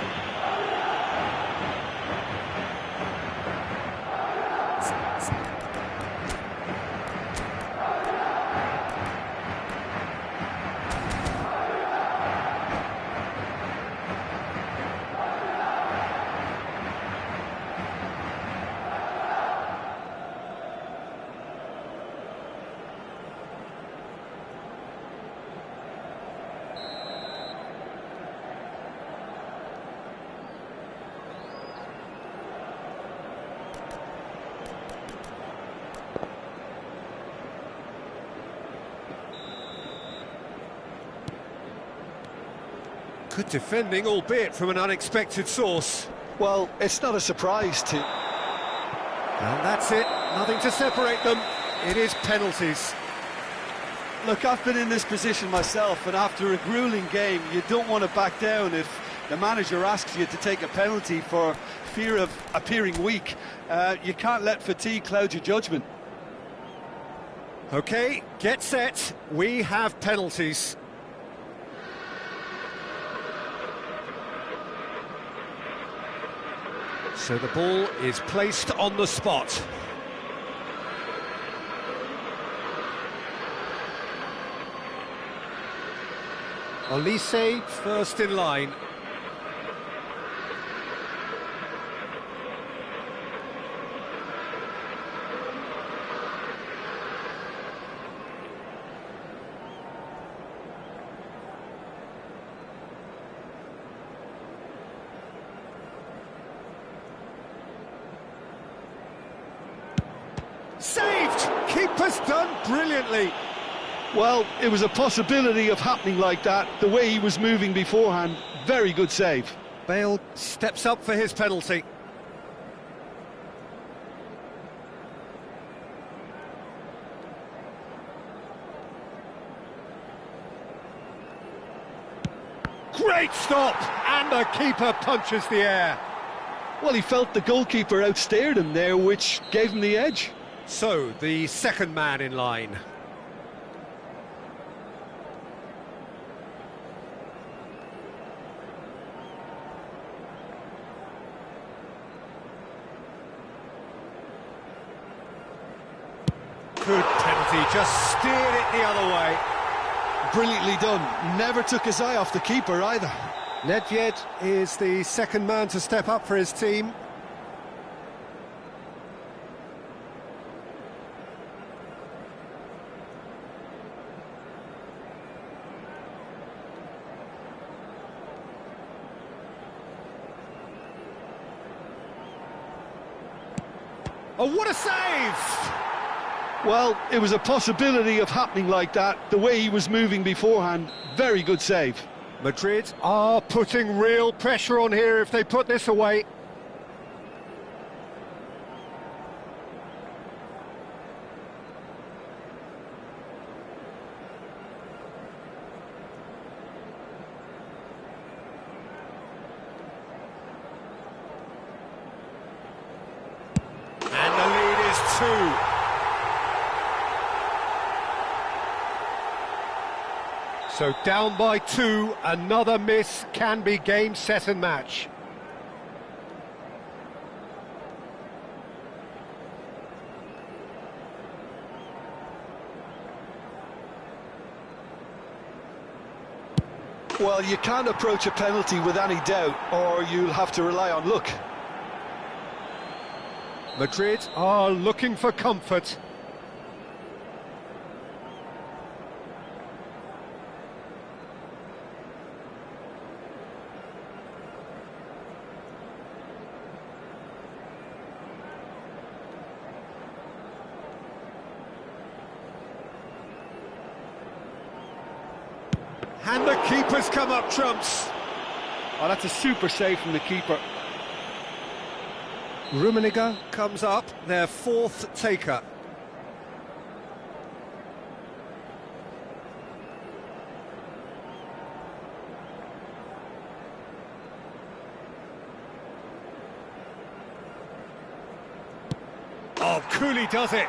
Good defending, albeit from an unexpected source. Well, it's not a surprise to... And that's it, nothing to separate them. It is penalties. Look, I've been in this position myself, and after a grueling game, you don't want to back down if the manager asks you to take a penalty for fear of appearing weak. You can't let fatigue cloud your judgment. OK, get set, we have penalties. So the ball is placed on the spot. Olise first in line. Saved! Keeper's done brilliantly. Well, it was a possibility of happening like that, the way he was moving beforehand. Very good save. Bale steps up for his penalty. Great stop! And the keeper punches the air. Well, he felt the goalkeeper outstared him there, which gave him the edge. So, the second man in line. Good penalty, just steered it the other way. Brilliantly done. Never took his eye off the keeper either. Nedved is the second man to step up for his team. Oh, what a save! Well, it was a possibility of happening like that, the way he was moving beforehand. Very good save. Madrid are putting real pressure on here if they put this away. And the lead is 2. So down by 2, another miss can be game, set and match. Well, you can't approach a penalty with any doubt, or you'll have to rely on luck. Madrid are looking for comfort. And the keeper's come up trumps. Oh, that's a super save from the keeper. Rummenigge comes up, their fourth taker. Oh, Cooley does it.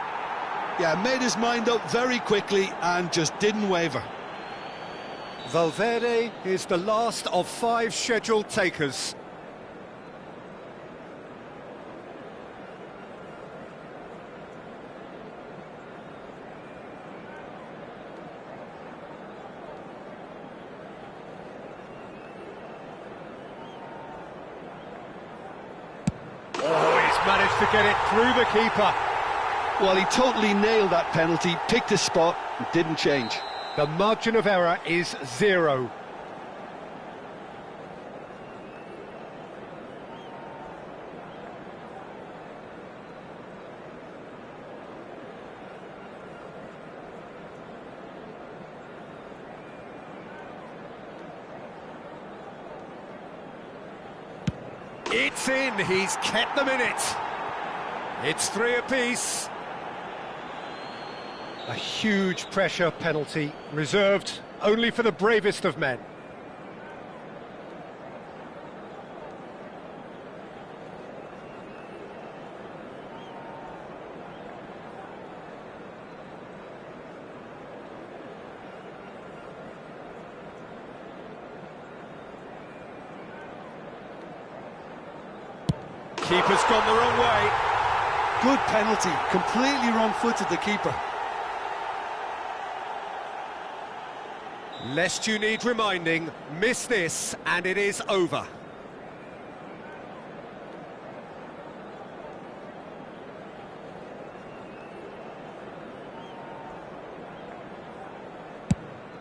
Yeah, made his mind up very quickly and just didn't waver. Valverde is the last of 5 scheduled takers. Oh, he's managed to get it through the keeper. Well, he totally nailed that penalty, picked his spot, and didn't change. The margin of error is 0. It's in, he's kept them in it. It's 3 apiece. A huge pressure penalty, reserved only for the bravest of men. Keeper's gone the wrong way. Good penalty, completely wrong-footed the keeper. Lest you need reminding, miss this and it is over.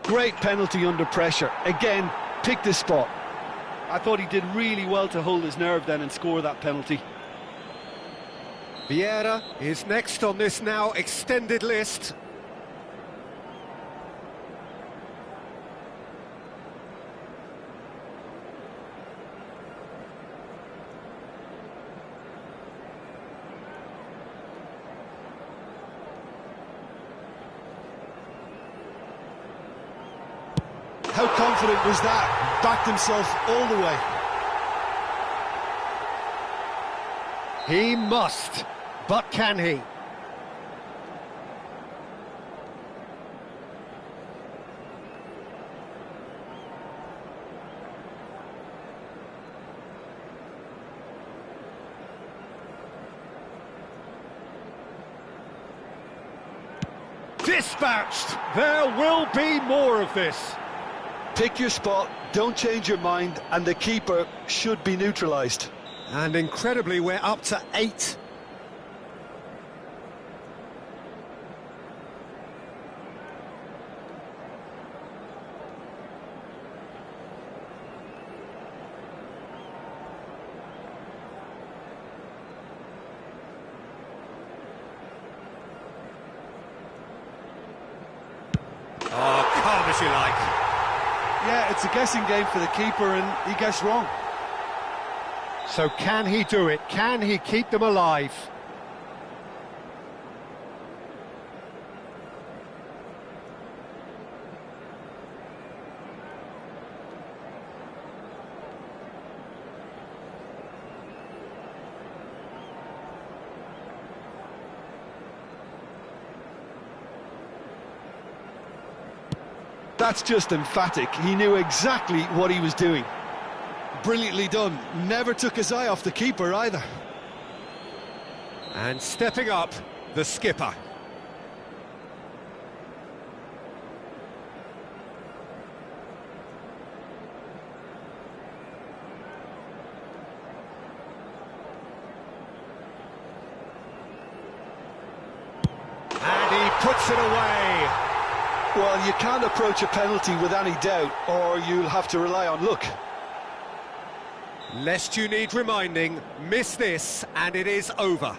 Great penalty under pressure. Again, picked his spot. I thought he did really well to hold his nerve then and score that penalty. Vieira is next on this now extended list. How confident was that? backed himself all the way. He must, but can he? Dispatched! There will be more of this. Pick your spot, don't change your mind, and the keeper should be neutralised. And incredibly, we're up to 8. Oh, calm as you like. Yeah, it's a guessing game for the keeper, and he guessed wrong. So can he do it? Can he keep them alive? That's just emphatic. He knew exactly what he was doing. Brilliantly done. Never took his eye off the keeper either. And stepping up, the skipper. And he puts it away. Well, you can't approach a penalty with any doubt, or you'll have to rely on luck. Lest you need reminding, miss this and it is over.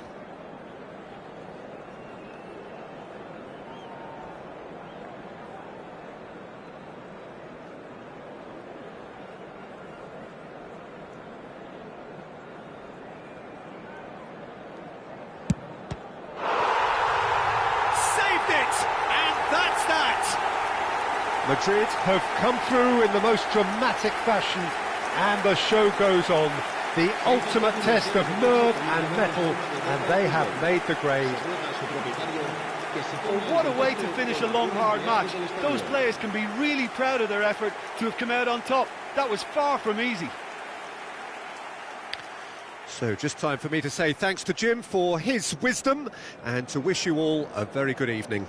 Saved it! And that's that! Madrid have come through in the most dramatic fashion. And the show goes on, the ultimate test of nerve and metal, and they have made the grade. Well, what a way to finish a long, hard match. Those players can be really proud of their effort to have come out on top. That was far from easy. So just time for me to say thanks to Jim for his wisdom, and to wish you all a very good evening.